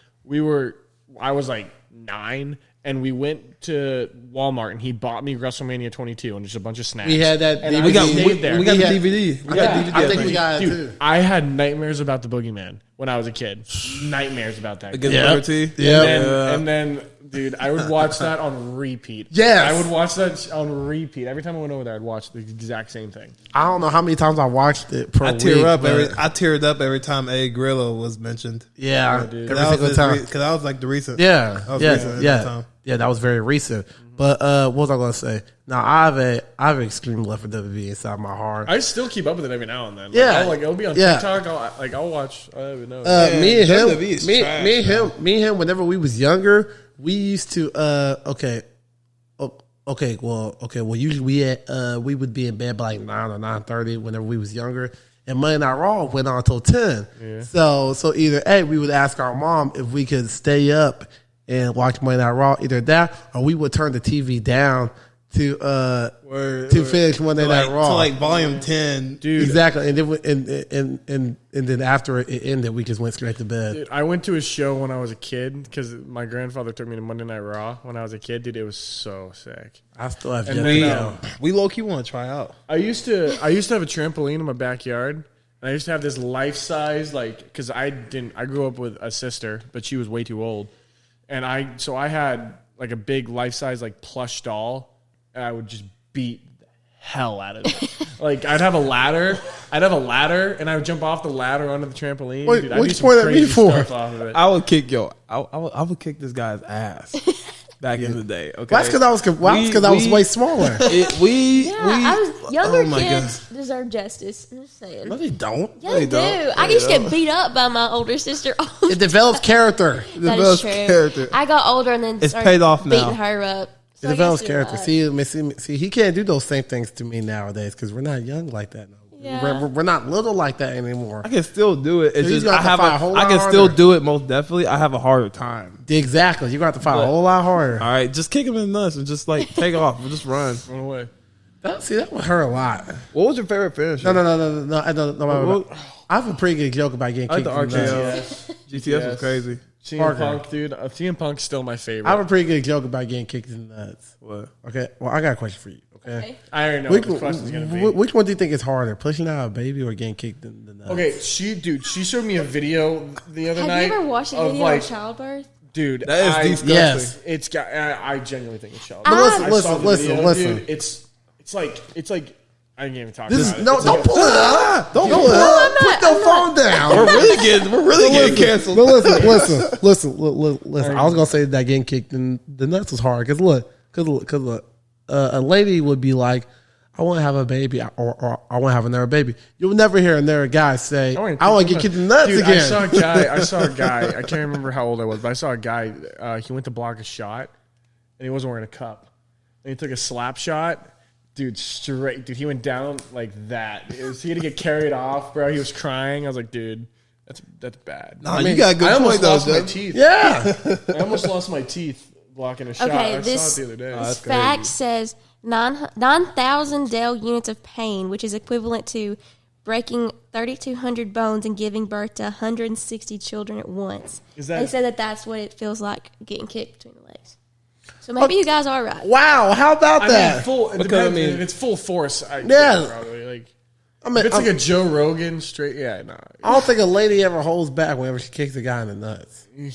[SPEAKER 3] I was like 9, and we went to Walmart, and he bought me WrestleMania 22 and just a bunch of snacks.
[SPEAKER 2] We had that.
[SPEAKER 3] And
[SPEAKER 2] DVD.
[SPEAKER 3] I
[SPEAKER 1] We got
[SPEAKER 3] stayed there.
[SPEAKER 1] the
[SPEAKER 2] Yeah.
[SPEAKER 1] DVD. We got
[SPEAKER 3] Yeah.
[SPEAKER 1] DVD.
[SPEAKER 2] I think we got it
[SPEAKER 3] Dude,
[SPEAKER 2] too.
[SPEAKER 3] I had nightmares about the Boogeyman when I was a kid. Nightmares about that.
[SPEAKER 1] Against
[SPEAKER 2] Yep.
[SPEAKER 1] Liberty.
[SPEAKER 2] Yep.
[SPEAKER 3] And then, dude, I would watch that on repeat.
[SPEAKER 2] Yes.
[SPEAKER 3] I would watch that on repeat. Every time I went over there, I'd watch the exact same thing.
[SPEAKER 2] I don't know how many times I watched it per
[SPEAKER 1] I
[SPEAKER 2] week.
[SPEAKER 1] teared up every time A Grillo was mentioned.
[SPEAKER 2] Yeah,
[SPEAKER 3] dude.
[SPEAKER 2] every single time.
[SPEAKER 1] Because that was like the recent.
[SPEAKER 2] Yeah,
[SPEAKER 1] That was recent at that time.
[SPEAKER 2] yeah. That was very recent. But what was I going to say? Now I have an extreme love for WWE inside my heart.
[SPEAKER 3] I still keep up with it every now and then.
[SPEAKER 2] Yeah.
[SPEAKER 3] It'll be on
[SPEAKER 2] Yeah.
[SPEAKER 3] TikTok. I'll watch. I don't even know.
[SPEAKER 2] Me and him,
[SPEAKER 1] WWE is
[SPEAKER 2] me
[SPEAKER 1] trash,
[SPEAKER 2] and him. Whenever we was younger, we used to. Well, usually we would be in bed by like 9 or 9:30 whenever we was younger. And Monday Night Raw went on till 10.
[SPEAKER 3] Yeah.
[SPEAKER 2] So either we would ask our mom if we could stay up and watch Monday Night Raw. Either that, or we would turn the TV down to finish Monday Night Raw.
[SPEAKER 1] To like volume 10.
[SPEAKER 3] Dude,
[SPEAKER 2] Exactly, and then after it ended, we just went straight to bed.
[SPEAKER 3] Dude, I went to a show when I was a kid because my grandfather took me to Monday Night Raw when I was a kid. Dude, it was so sick.
[SPEAKER 2] I still have
[SPEAKER 3] And
[SPEAKER 2] yet
[SPEAKER 3] then,
[SPEAKER 2] to go.
[SPEAKER 1] We low key want to try out.
[SPEAKER 3] I used to have a trampoline in my backyard. And I used to have this life size, like, because I grew up with a sister, but she was way too old. And I had like a big life size, like, plush doll, and I would just beat the hell out of it. Like, I'd have a ladder, and I would jump off the ladder onto the trampoline.
[SPEAKER 2] Wait,
[SPEAKER 3] Dude, I'd
[SPEAKER 2] what
[SPEAKER 3] do
[SPEAKER 2] you
[SPEAKER 3] some
[SPEAKER 2] point at me
[SPEAKER 3] crazy
[SPEAKER 2] for?
[SPEAKER 3] stuff off of it.
[SPEAKER 1] I would kick this guy's ass. back in the day. Okay,
[SPEAKER 2] that's because I was way smaller.
[SPEAKER 4] Younger kids deserve justice. I'm just saying.
[SPEAKER 2] No, they don't.
[SPEAKER 4] Yeah, they do. I used to get beat up by my older sister.
[SPEAKER 2] It develops character.
[SPEAKER 4] That is true. I got older and then
[SPEAKER 1] it's paid off now.
[SPEAKER 4] Beating her up.
[SPEAKER 2] So it develops character. See, he can't do those same things to me nowadays because we're not young like that no.
[SPEAKER 4] Yeah.
[SPEAKER 2] We're not little like that anymore.
[SPEAKER 1] I can still do it. It's
[SPEAKER 2] So
[SPEAKER 1] just
[SPEAKER 2] I
[SPEAKER 1] can still do it most definitely. I have a harder time.
[SPEAKER 2] Exactly. You're going to have to fight a whole lot harder.
[SPEAKER 1] All right, just kick him in the nuts and just like take off and just run
[SPEAKER 3] away.
[SPEAKER 2] That would hurt a lot.
[SPEAKER 1] What was your favorite finisher?
[SPEAKER 2] No. I don't know. I have a pretty good joke about getting kicked in the nuts.
[SPEAKER 1] GTS was crazy.
[SPEAKER 3] CM Punk, dude. CM Punk's still my favorite.
[SPEAKER 2] I have a pretty good joke about getting kicked in the nuts.
[SPEAKER 1] What?
[SPEAKER 2] Okay. Well, I got a question for you. Okay.
[SPEAKER 3] I already know what the question's going to be.
[SPEAKER 2] Which one do you think is harder, pushing out a baby or getting kicked in the nuts?
[SPEAKER 3] Okay, she showed me a video the other night.
[SPEAKER 4] Have you ever watched a video of childbirth?
[SPEAKER 3] Dude,
[SPEAKER 1] that is disgusting.
[SPEAKER 3] Yes. It's got. I genuinely think it's childbirth.
[SPEAKER 2] Listen.
[SPEAKER 3] Dude, it's like. I can't even talk
[SPEAKER 2] This
[SPEAKER 3] about it.
[SPEAKER 2] no, don't pull it up. Don't pull it up. Put your phone down.
[SPEAKER 1] We're really getting canceled.
[SPEAKER 2] No, listen. I was gonna say that getting kicked in the nuts was hard because a lady would be like, "I want to have a baby," or "I want to have another baby." You'll never hear another guy say, "I want to get kicked in the nuts
[SPEAKER 3] Dude,
[SPEAKER 2] again."
[SPEAKER 3] I saw a guy. I can't remember how old I was, but I saw a guy. He went to block a shot, and he wasn't wearing a cup. And he took a slap shot. Dude, straight. Dude, he went down like that. He had to get carried off, bro. He was crying. I was like, dude, that's bad.
[SPEAKER 1] Nah, you got a good
[SPEAKER 3] I
[SPEAKER 1] point,
[SPEAKER 3] almost
[SPEAKER 1] though,
[SPEAKER 3] lost my
[SPEAKER 1] Jeff.
[SPEAKER 3] teeth.
[SPEAKER 2] Yeah.
[SPEAKER 3] I almost lost my teeth blocking a shot.
[SPEAKER 4] Okay,
[SPEAKER 3] I
[SPEAKER 4] this
[SPEAKER 3] saw it the other day.
[SPEAKER 4] This fact says 9,000 Dell units of pain, which is equivalent to breaking 3,200 bones and giving birth to 160 children at once. They said that's what it feels like getting kicked between the legs. So maybe you guys are right.
[SPEAKER 2] Wow, how about that?
[SPEAKER 3] If it's full force, probably. Like, if it's like a Joe Rogan straight, I
[SPEAKER 2] don't think a lady ever holds back whenever she kicks a guy in the nuts.
[SPEAKER 3] Yeah,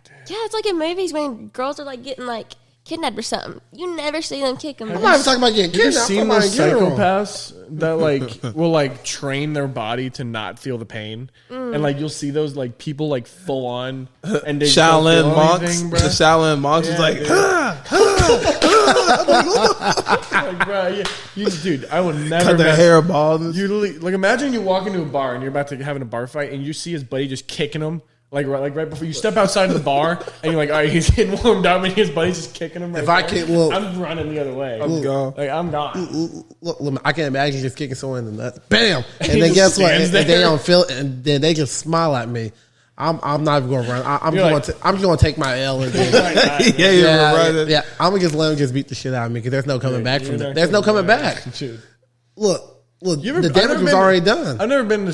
[SPEAKER 3] dude.
[SPEAKER 4] Yeah, it's like in movies when girls are like getting like kidnapped or something. You never see them kick them.
[SPEAKER 2] I'm not even talking about getting kidnapped.
[SPEAKER 3] Have you seen those psychopaths that like will like train their body to not feel the pain, and like you'll see those like people like full on and they
[SPEAKER 1] Shaolin monks. The Shaolin monks is like,
[SPEAKER 3] like, bro, dude, I would never
[SPEAKER 1] cut their hair bald.
[SPEAKER 3] You literally like imagine you walk into a bar and you're about to having a bar fight and you see his buddy just kicking him. Like right before you step outside of the bar and you're like, all right, he's getting warmed up and his buddy's just kicking him. Right, I'm running the other way. I'm gone.
[SPEAKER 2] Look, I can imagine just kicking someone in the nuts. Bam! And then guess what? And they don't feel it, and then they just smile at me. I'm not even going to run. I'm just going to take my L. And then, I'm gonna just let them just beat the shit out of me because there's no coming back from that. There's no coming back. Look, the damage was already done.
[SPEAKER 3] I've never been in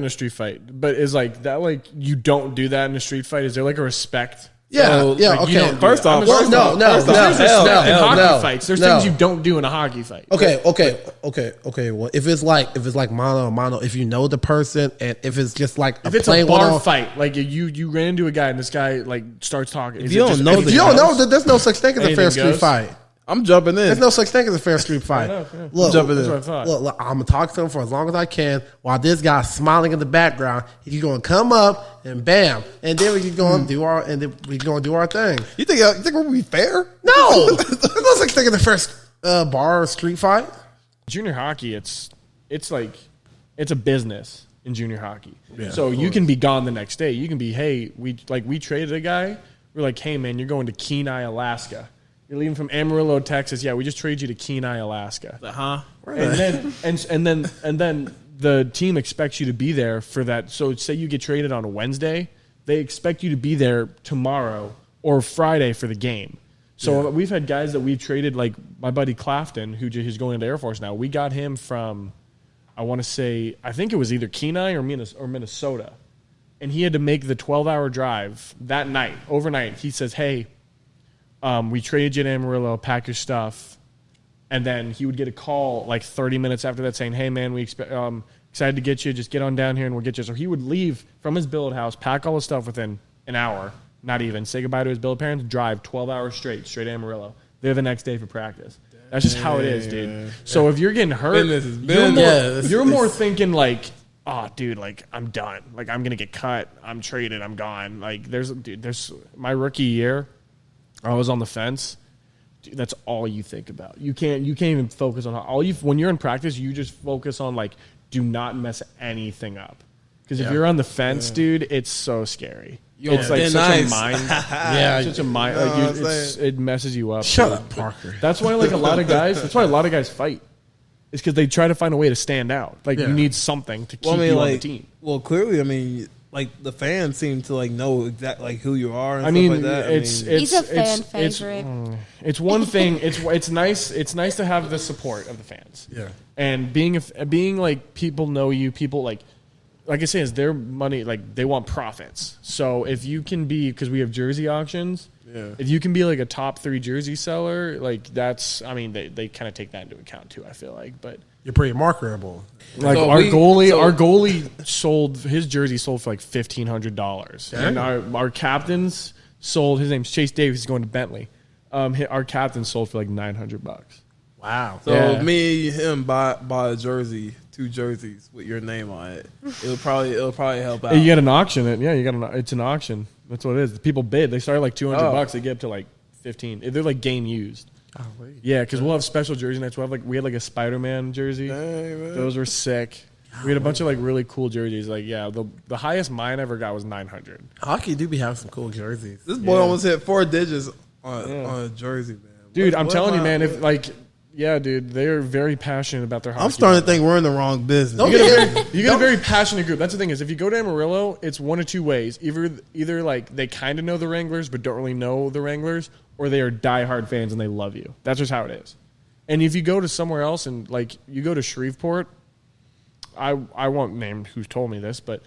[SPEAKER 3] a street fight, but is like that like you don't do that in a street fight? Is there like a respect?
[SPEAKER 2] Okay.
[SPEAKER 1] First off,
[SPEAKER 2] no.
[SPEAKER 3] In hockey fights, there's things you don't do in a hockey fight.
[SPEAKER 2] Okay. Well, if it's like mano a mano, if you know the person, and if it's just like
[SPEAKER 3] if it's a bar fight, like you ran into a guy and this guy like starts talking.
[SPEAKER 2] If you don't know, there's no such thing as a fair street fight.
[SPEAKER 1] I'm jumping in.
[SPEAKER 2] There's no such thing as a fair street fight.
[SPEAKER 1] I'm jumping in.
[SPEAKER 2] Look, I'm gonna talk to him for as long as I can while this guy's smiling in the background. He's gonna come up and bam, and then we're gonna do our thing.
[SPEAKER 1] You think we're gonna be fair?
[SPEAKER 2] No, there's no such thing as a fair bar or street fight.
[SPEAKER 3] Junior hockey, it's a business in junior hockey. Yeah, so you can be gone the next day. You can be, hey, we traded a guy. We're like, hey man, you're going to Kenai, Alaska. You're leaving from Amarillo, Texas. Yeah, we just traded you to Kenai, Alaska. And then the team expects you to be there for that. So say you get traded on a Wednesday, they expect you to be there tomorrow or Friday for the game. So we've had guys that we've traded, like my buddy Clafton, who's going into Air Force now. We got him from, I think it was either Kenai or Minnesota. And he had to make the 12-hour drive that night, overnight. He says, hey, we traded you to Amarillo, pack your stuff. And then he would get a call like 30 minutes after that saying, hey, man, we excited to get you. Just get on down here and we'll get you. So he would leave from his billet house, pack all his stuff within an hour, not even, say goodbye to his billet parents, drive 12 hours straight to Amarillo. They're the next day for practice. That's just how it is, dude. So if you're getting hurt, you're more thinking like, oh, dude, like, I'm done. Like, I'm going to get cut. I'm traded. I'm gone. Like, there's my rookie year, I was on the fence. Dude, that's all you think about. You can't even focus on when you're in practice. You just focus on like, do not mess anything up. Because if you're on the fence, dude, it's so scary. It's like such a mind. Such a mind. Like it messes you up.
[SPEAKER 2] Shut up, Parker.
[SPEAKER 3] That's why like a lot of guys fight. It's because they try to find a way to stand out. Like you need something to keep you on the team.
[SPEAKER 1] Well, clearly, I mean, like the fans seem to like know exactly like who you are. And
[SPEAKER 3] stuff
[SPEAKER 1] like that.
[SPEAKER 4] He's a fan favorite.
[SPEAKER 3] It's one thing. It's nice. It's nice to have the support of the fans.
[SPEAKER 2] Yeah.
[SPEAKER 3] And being like people know you. People like I say, is their money. Like they want profits. So if you can be, because we have jersey auctions. Yeah. If you can be like a top 3 jersey seller, like that's. I mean, they kind of take that into account too. I feel like, but
[SPEAKER 2] you're pretty marketable.
[SPEAKER 3] Like so our goalie sold his jersey for like $1,500, and our captains sold. His name's Chase Davis. He's going to Bentley. Our captain sold for like $900.
[SPEAKER 2] Wow.
[SPEAKER 1] So me and him buy a jersey, 2 jerseys with your name on it. It'll probably help out.
[SPEAKER 3] You get an auction. It's an auction. That's what it is. The people bid. They start like $200. They get up to like 15. They're like game used. Oh, wait. Yeah, because we'll have special jersey nights. We had like a Spider-Man jersey. Dang, those were sick. We had a bunch of like really cool jerseys. Like the highest mine ever got was 900.
[SPEAKER 2] Hockey do be having some cool jerseys.
[SPEAKER 1] This boy almost hit 4 digits on a jersey, man.
[SPEAKER 3] Dude, I'm telling you, man. If like. Yeah, dude, they're very passionate about their hockey.
[SPEAKER 1] I'm starting to think we're in the wrong business.
[SPEAKER 3] You get a very passionate group. That's the thing is, if you go to Amarillo, it's one of 2 ways. Either like they kind of know the Wranglers but don't really know the Wranglers, or they are diehard fans and they love you. That's just how it is. And if you go to somewhere else and like you go to Shreveport, I won't name who's told me this, but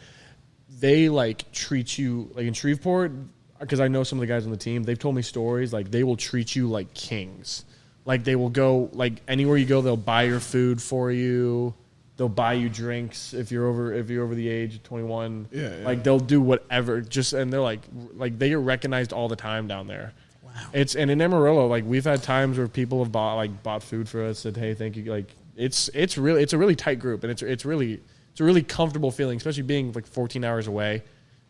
[SPEAKER 3] they like treat you like in Shreveport, because I know some of the guys on the team. They've told me stories like they will treat you like kings. Like they will go like anywhere you go, they'll buy your food for you. They'll buy you drinks if you're over the age of 21. Yeah. Like they'll do whatever. And they're like they get recognized all the time down there. Wow. And in Amarillo, like we've had times where people have bought food for us, said, "Hey, thank you." Like it's a really tight group, and it's a really comfortable feeling, especially being like 14 hours away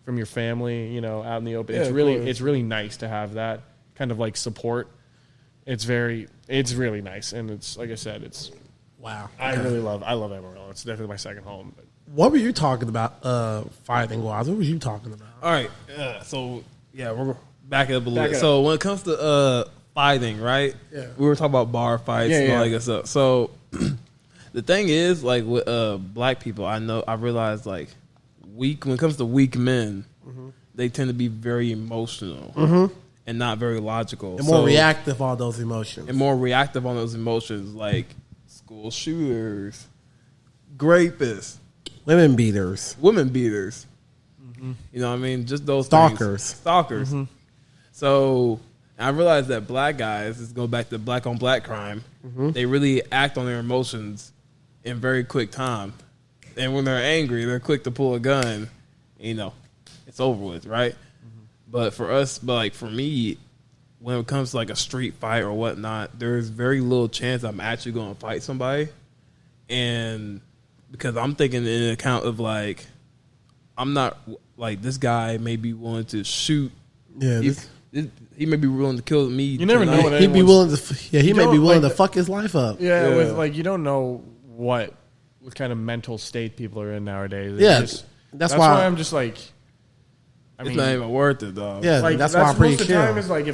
[SPEAKER 3] from your family, out in the open. Yeah, it's really nice to have that kind of like support. It's really nice, and it's like I said, it's wow. I love Amarillo. It's definitely my second home. But.
[SPEAKER 2] What were you talking about? Fighting wise, what were you talking about?
[SPEAKER 1] All right, we're back up a little bit. So when it comes to fighting, right? Yeah, we were talking about bar fights and all that good stuff. So the thing is, like with black people, I realize like when it comes to weak men, they tend to be very emotional. Mm-hmm. And not very logical.
[SPEAKER 2] And more reactive on those emotions.
[SPEAKER 1] Like school shooters, rapists.
[SPEAKER 2] Women beaters.
[SPEAKER 1] Mm-hmm. You know what I mean? Just those
[SPEAKER 2] Stalkers.
[SPEAKER 1] Things. Mm-hmm. So I realized that black guys, let's go back to black on black crime, they really act on their emotions in very quick time. And when they're angry, they're quick to pull a gun. It's over with, right? But for me, when it comes to like a street fight or whatnot, there's very little chance I'm actually going to fight somebody. And because I'm thinking in account of like, I'm not like this guy may be willing to shoot. Yeah. He may be willing to kill me.
[SPEAKER 3] You never know what
[SPEAKER 2] he'd be willing to. Yeah, he may be willing to fuck his life up.
[SPEAKER 3] Yeah, with like you don't know what kind of mental state people are in nowadays.
[SPEAKER 2] That's why
[SPEAKER 3] I'm just like.
[SPEAKER 1] It's not even worth it, though.
[SPEAKER 2] Yeah, like, that's why I'm pretty sure.
[SPEAKER 3] Most of the time is like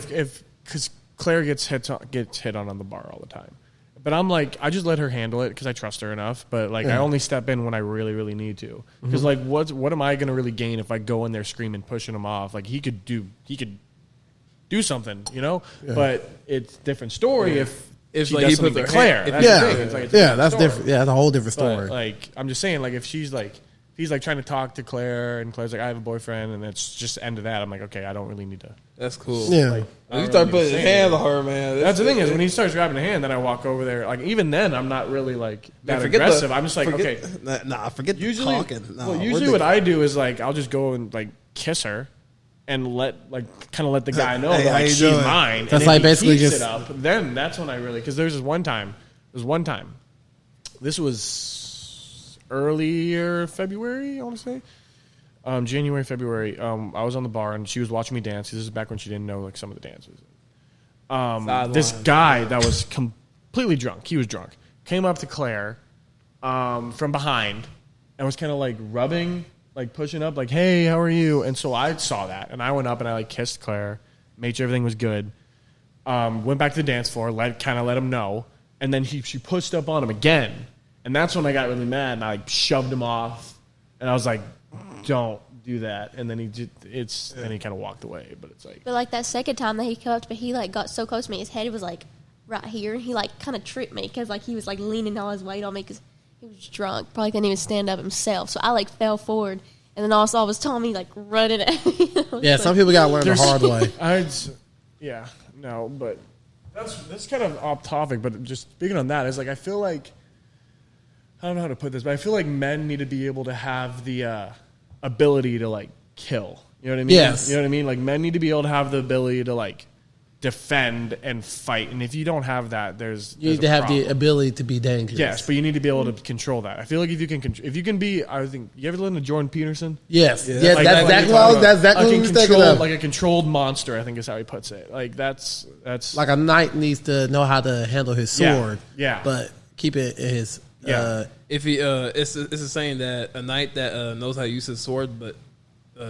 [SPEAKER 3] because Claire gets hit on the bar all the time, but I'm like I just let her handle it because I trust her enough. But like I only step in when I really really need to because like what am I going to really gain if I go in there screaming pushing him off? Like he could do something, Yeah. But it's a different story if she
[SPEAKER 1] like
[SPEAKER 3] does something to Claire. That's the thing. It's like,
[SPEAKER 2] that's different. Yeah, that's a whole different story.
[SPEAKER 3] But, like I'm just saying, like if she's like. He's like trying to talk to Claire, and Claire's like, "I have a boyfriend," and it's just the end of that. I'm like, "Okay, I don't really need to."
[SPEAKER 1] That's cool.
[SPEAKER 2] Yeah,
[SPEAKER 1] like, you start putting his hand on her, man.
[SPEAKER 3] That's the thing is when he starts grabbing a hand, then I walk over there. Like even then, I'm not really like that aggressive. I'm just like, okay,
[SPEAKER 2] forget usually talking.
[SPEAKER 3] Usually what I do is like I'll just go and like kiss her, and let the guy know that like, she's mine.
[SPEAKER 2] That's
[SPEAKER 3] and
[SPEAKER 2] like basically just
[SPEAKER 3] it up. Then that's when I really because there's this one time. This was. Earlier February, I want to say. January, February. I was on the bar and she was watching me dance. This is back when she didn't know like some of the dances. this guy that was completely drunk. He was drunk. Came up to Claire from behind and was kind of like rubbing, like pushing up, like, hey, how are you? And so I saw that, and I went up and I like kissed Claire, made sure everything was good. Went back to the dance floor, let him know, and then she pushed up on him again, and that's when I got really mad and I like shoved him off, and I was like, don't do that. And then then he kind of walked away. But it's like,
[SPEAKER 4] but like that second time that he came up to me, he like got so close to me, his head was like right here, and he like kind of tripped me because like he was like leaning all his weight on me because he was drunk, probably couldn't even stand up himself. So I like fell forward, and then all I saw was Tommy like running at me.
[SPEAKER 2] Yeah, some people got to learn the hard way.
[SPEAKER 3] But that's kind of off topic. But just speaking on that, is like I feel like, I don't know how to put this, but I feel like men need to be able to have the ability to like kill. You know what I mean?
[SPEAKER 2] Yes.
[SPEAKER 3] You know what I mean? Like men need to be able to have the ability to like defend and fight. And if you don't have that,
[SPEAKER 2] you need to have the ability to be dangerous.
[SPEAKER 3] Yes, but you need to be able to control that. I feel like if you can be, I think, you ever listen to Jordan Peterson?
[SPEAKER 2] Yes.
[SPEAKER 3] Yeah,
[SPEAKER 2] Yes,
[SPEAKER 3] like
[SPEAKER 2] that's exactly what thinking of.
[SPEAKER 3] Like a controlled monster, I think is how he puts it. Like that's
[SPEAKER 2] like a knight needs to know how to handle his sword.
[SPEAKER 3] Yeah.
[SPEAKER 2] But keep it in his.
[SPEAKER 1] If he, it's a saying that a knight that knows how to use his sword, but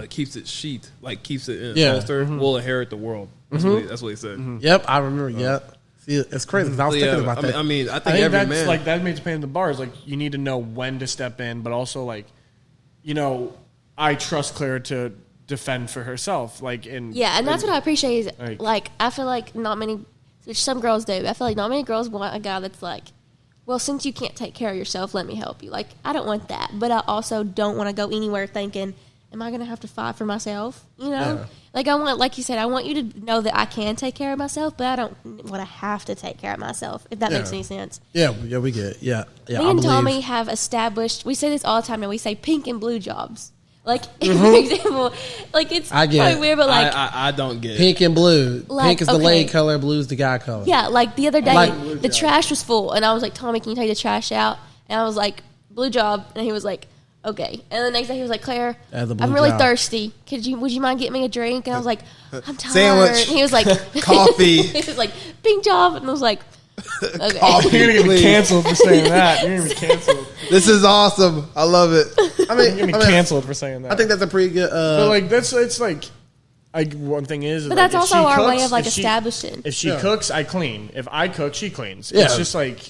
[SPEAKER 1] keeps it sheathed, like keeps it in a holster, will inherit the world. That's what he said.
[SPEAKER 2] Yep, I remember. Yep. See, it's crazy because I was thinking about that.
[SPEAKER 1] I mean, I think
[SPEAKER 3] every
[SPEAKER 1] that's
[SPEAKER 3] man, like that makes pain in the bars. Like you need to know when to step in, but also like, you know, I trust Claire to defend for herself. Like and
[SPEAKER 4] that's what I appreciate. Is like I feel like not many, which some girls do. I feel like not many girls want a guy that's like, well, since you can't take care of yourself, let me help you. Like I don't want that, but I also don't want to go anywhere thinking, am I going to have to fight for myself? You know? Yeah. Like, I want, like you said, I want you to know that I can take care of myself, but I don't want to have to take care of myself, if that makes any sense.
[SPEAKER 2] Yeah, we get it. Yeah.
[SPEAKER 4] Me and Tommy have established, we say this all the time now, we say pink and blue jobs. Like, for example, like, it's probably weird, but like...
[SPEAKER 1] I don't get it.
[SPEAKER 2] Pink and blue. Like, pink is the lady color, blue is the guy color.
[SPEAKER 4] Yeah, like, the other day, the trash was full, and I was like, Tommy, can you take the trash out? And I was like, blue job, and he was like... Okay. And the next day he was like, Claire, I'm really thirsty. Would you mind getting me a drink? And I was like, I'm tired.
[SPEAKER 2] Sandwich.
[SPEAKER 4] And he was like,
[SPEAKER 2] coffee.
[SPEAKER 4] He was like, pink job. And I was like, okay.
[SPEAKER 3] Coffee. You're going to get canceled for saying that. You're going to be canceled.
[SPEAKER 2] This is awesome. I love it.
[SPEAKER 3] I mean, you're going to be canceled for saying that.
[SPEAKER 2] I think that's a pretty good.
[SPEAKER 3] But like, it's like, one thing is,
[SPEAKER 4] but that's also our way of like establishing.
[SPEAKER 3] If she cooks, I clean. If I cook, she cleans. Yeah. It's just like,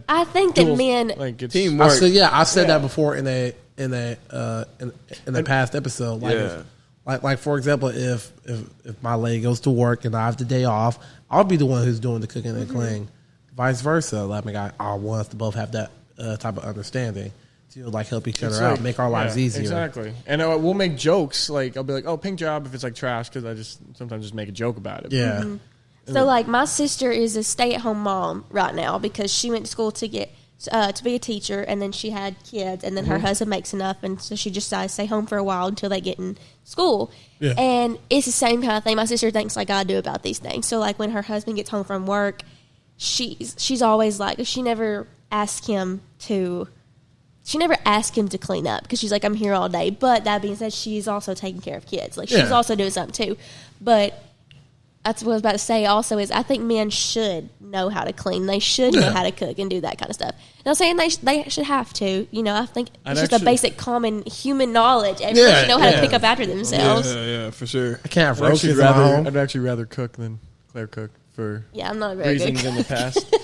[SPEAKER 4] I think that men
[SPEAKER 3] like it's
[SPEAKER 1] teamwork.
[SPEAKER 2] I've said that before in a past episode. Like for example, if my lady goes to work and I have the day off, I'll be the one who's doing the cooking and cleaning. Vice versa. Like I want us to both have that type of understanding to like help each other out, make our lives easier.
[SPEAKER 3] Exactly. And we'll make jokes. Like I'll be like, "Oh, pink job," if it's like trash, because I sometimes make a joke about it.
[SPEAKER 2] Yeah.
[SPEAKER 4] Mm-hmm. So, like, my sister is a stay-at-home mom right now because she went to school to get to be a teacher, and then she had kids, and then her husband makes enough, and so she just decided to stay home for a while until they get in school. Yeah. And it's the same kind of thing my sister thinks like I do about these things. So, like, when her husband gets home from work, she's always like, she never asks him to clean up because she's like, I'm here all day. But that being said, she's also taking care of kids. Like, she's also doing something too. But that's what I was about to say also is I think men should know how to clean. They should know how to cook and do that kind of stuff. And I'm saying they should have to. You know, I think it's just a basic common human knowledge. Everyone should know how to pick up after themselves.
[SPEAKER 1] Yeah, for sure.
[SPEAKER 2] I can't have roaches in my home.
[SPEAKER 3] I'd actually rather cook than Claire cook for
[SPEAKER 4] I'm not very
[SPEAKER 3] reasons
[SPEAKER 4] good.
[SPEAKER 3] in the past.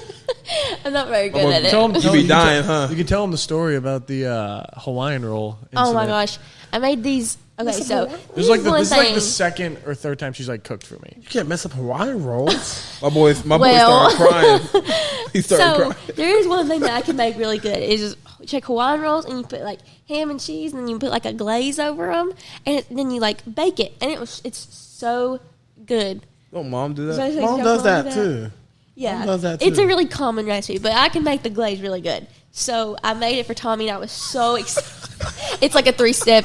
[SPEAKER 4] I'm not very good at it.
[SPEAKER 1] You be dying, huh?
[SPEAKER 3] You can tell them the story about the Hawaiian roll incident.
[SPEAKER 4] Oh my gosh. I made these... Okay, so
[SPEAKER 3] this is like the second or third time she's like cooked for me.
[SPEAKER 2] You can't mess up Hawaiian rolls.
[SPEAKER 1] my boy started crying. He started crying.
[SPEAKER 4] There is one thing that I can make really good. It's just you take Hawaiian rolls and you put like ham and cheese, and then you put like a glaze over them, and then you like bake it, and it's so good.
[SPEAKER 1] Don't mom do that?
[SPEAKER 2] Mom does that too.
[SPEAKER 4] Yeah,
[SPEAKER 2] Mom does that too.
[SPEAKER 4] It's a really common recipe, but I can make the glaze really good. So I made it for Tommy, and I was so excited. It's like a three-step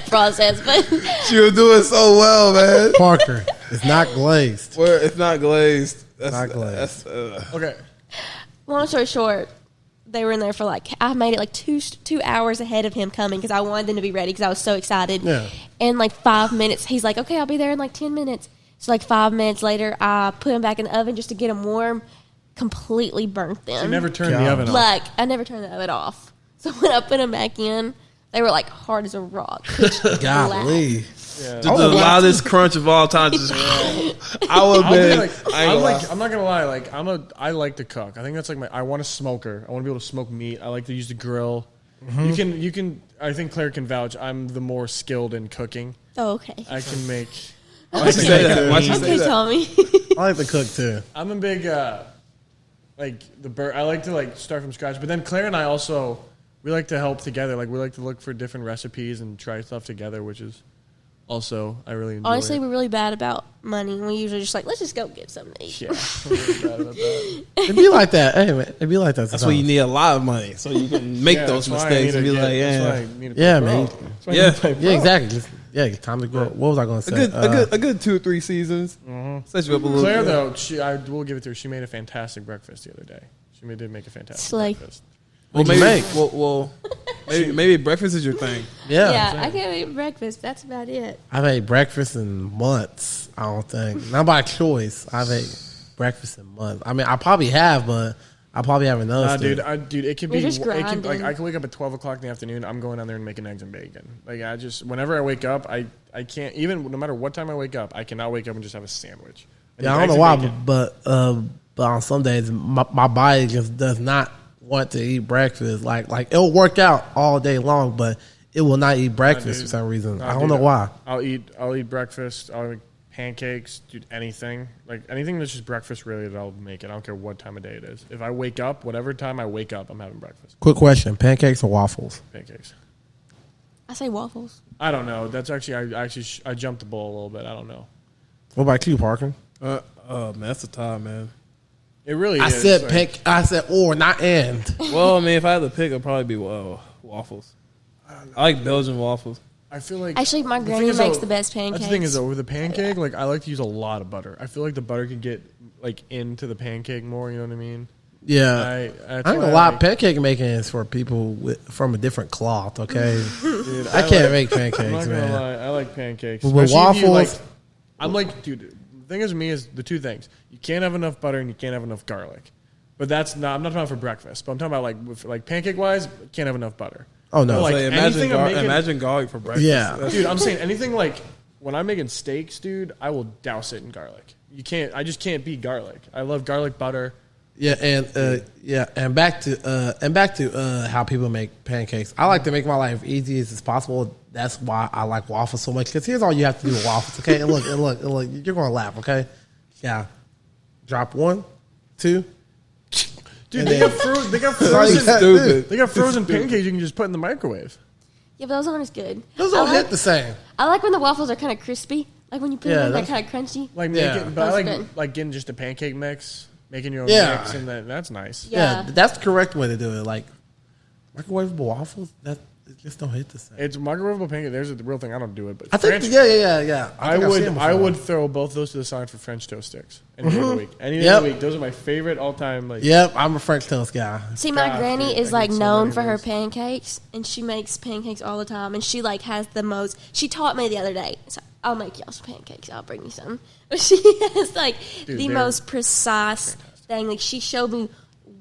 [SPEAKER 4] process, but
[SPEAKER 1] she was doing so well, man.
[SPEAKER 2] Parker, it's not glazed.
[SPEAKER 1] It's not glazed.
[SPEAKER 2] That's not glazed.
[SPEAKER 3] Okay.
[SPEAKER 4] Long story short, they were in there for like I made it like 2 hours ahead of him coming because I wanted them to be ready because I was so excited.
[SPEAKER 2] Yeah.
[SPEAKER 4] And like 5 minutes, he's like, "Okay, I'll be there in like 10 minutes." So like 5 minutes later, I put them back in the oven just to get them warm. Completely burnt them.
[SPEAKER 3] You never turned the oven off.
[SPEAKER 4] Like, I never turned the oven off. So when I put them back in, they were like hard as a rock.
[SPEAKER 2] Golly.
[SPEAKER 3] Yeah.
[SPEAKER 1] The loudest crunch of all time. Just, I would be
[SPEAKER 3] I'm not gonna lie. Like I like to cook. I think that's like I want a smoker. I want to be able to smoke meat. I like to use the grill. Mm-hmm. You can. I think Claire can vouch. I'm the more skilled in cooking.
[SPEAKER 4] Oh, okay.
[SPEAKER 3] I can make.
[SPEAKER 1] Why'd you say that? Why'd you say that?
[SPEAKER 4] Tommy.
[SPEAKER 2] I like to cook too.
[SPEAKER 3] I'm a big I like to like start from scratch. But then Claire and I also we like to help together. Like we like to look for different recipes and try stuff together, which is. Also, I really enjoy
[SPEAKER 4] Honestly,
[SPEAKER 3] it.
[SPEAKER 4] we're really bad about money. We usually just like, let's just go get something to eat.
[SPEAKER 3] Yeah, we're really bad about that.
[SPEAKER 2] It'd be like that. Hey, man, it'd be like that.
[SPEAKER 1] That's why you need a lot of money so you can make those mistakes and be like,
[SPEAKER 2] man. Yeah, exactly. Yeah, time to grow. What was I going to say?
[SPEAKER 1] A good 2 or 3 seasons. Set you up a little.
[SPEAKER 3] Claire, though, I will give it to her. She made a fantastic breakfast the other day. She did make a fantastic breakfast.
[SPEAKER 1] Maybe breakfast is your thing.
[SPEAKER 4] Yeah, I can't eat breakfast. That's about it.
[SPEAKER 2] I've ate breakfast in months. I don't think not by choice. I've ate breakfast in months. I mean, I probably have, but I probably haven't noticed.
[SPEAKER 3] Dude, it could be.
[SPEAKER 4] Like
[SPEAKER 3] I can wake up at 12 o'clock in the afternoon. I'm going down there and making eggs and bacon. Like whenever I wake up, I can't even no matter what time I wake up, I cannot wake up and just have a sandwich. I
[SPEAKER 2] don't know why, but on some days my body just does not want to eat breakfast. Like it'll work out all day long, but it will not eat breakfast for some reason. I don't know why.
[SPEAKER 3] I'll eat breakfast. I'll make pancakes, dude, anything. Like anything that's just breakfast related, I'll make it. I don't care what time of day it is. If I wake up, whatever time I wake up, I'm having breakfast.
[SPEAKER 2] Quick question: pancakes or waffles?
[SPEAKER 3] Pancakes.
[SPEAKER 4] I say waffles.
[SPEAKER 3] I don't know. That's actually I jumped the ball a little bit. I don't know.
[SPEAKER 2] What about you, Parker?
[SPEAKER 1] Man, that's a tie, man.
[SPEAKER 3] It really
[SPEAKER 2] I
[SPEAKER 3] is.
[SPEAKER 2] said I said or, not and.
[SPEAKER 1] Well, I mean, if I had to pick, it'd probably be waffles. I like Belgian waffles.
[SPEAKER 3] I feel like
[SPEAKER 4] actually my granny makes the best pancakes.
[SPEAKER 3] That's the thing is though, with a pancake, like I like to use a lot of butter. I feel like the butter can get like into the pancake more. You know what I mean?
[SPEAKER 2] Yeah, I think a lot of pancake making is for people from a different cloth. Okay, dude, I can't make pancakes. I'm not gonna lie,
[SPEAKER 3] I like pancakes.
[SPEAKER 2] With waffles,
[SPEAKER 3] I'm like, dude. The thing is, with me is the two things: you can't have enough butter and you can't have enough garlic. But that's not. I'm not talking about for breakfast. But I'm talking about like pancake wise, can't have enough butter.
[SPEAKER 2] Oh no!
[SPEAKER 1] Like imagine garlic for breakfast.
[SPEAKER 2] Yeah,
[SPEAKER 3] dude. I'm saying anything like when I'm making steaks, dude. I will douse it in garlic. You can't. I just can't beat garlic. I love garlic butter.
[SPEAKER 2] Yeah, and back to how people make pancakes. I like to make my life easy as possible. That's why I like waffles so much. Because here's all you have to do with waffles, okay? And look, you're gonna laugh, okay? Yeah, drop 1, 2.
[SPEAKER 3] Dude, they got frozen. They got frozen pancakes you can just put in the microwave.
[SPEAKER 4] Yeah, but those aren't as good.
[SPEAKER 2] Those don't hit the same.
[SPEAKER 4] I like when the waffles are kind of crispy. Like when you put them in, they're kind of crunchy.
[SPEAKER 3] But I like getting just a pancake mix. Making your own mix, and that's nice.
[SPEAKER 2] Yeah, that's the correct way to do it. Like, microwavable waffles, it just don't hit the same.
[SPEAKER 3] It's microwavable pancake. There's a real thing. I don't do it, but
[SPEAKER 2] I think, yeah.
[SPEAKER 3] I would throw both those to the side for French toast sticks any day of the week. Any day of the week. Those are my favorite all time. Like,
[SPEAKER 2] I'm a French toast guy.
[SPEAKER 4] See, my granny is like known for her pancakes, and she makes pancakes all the time, and she like has the most. She taught me the other day. So I'll make y'all some pancakes. I'll bring you some. But she has like the most precise thing. Like she showed me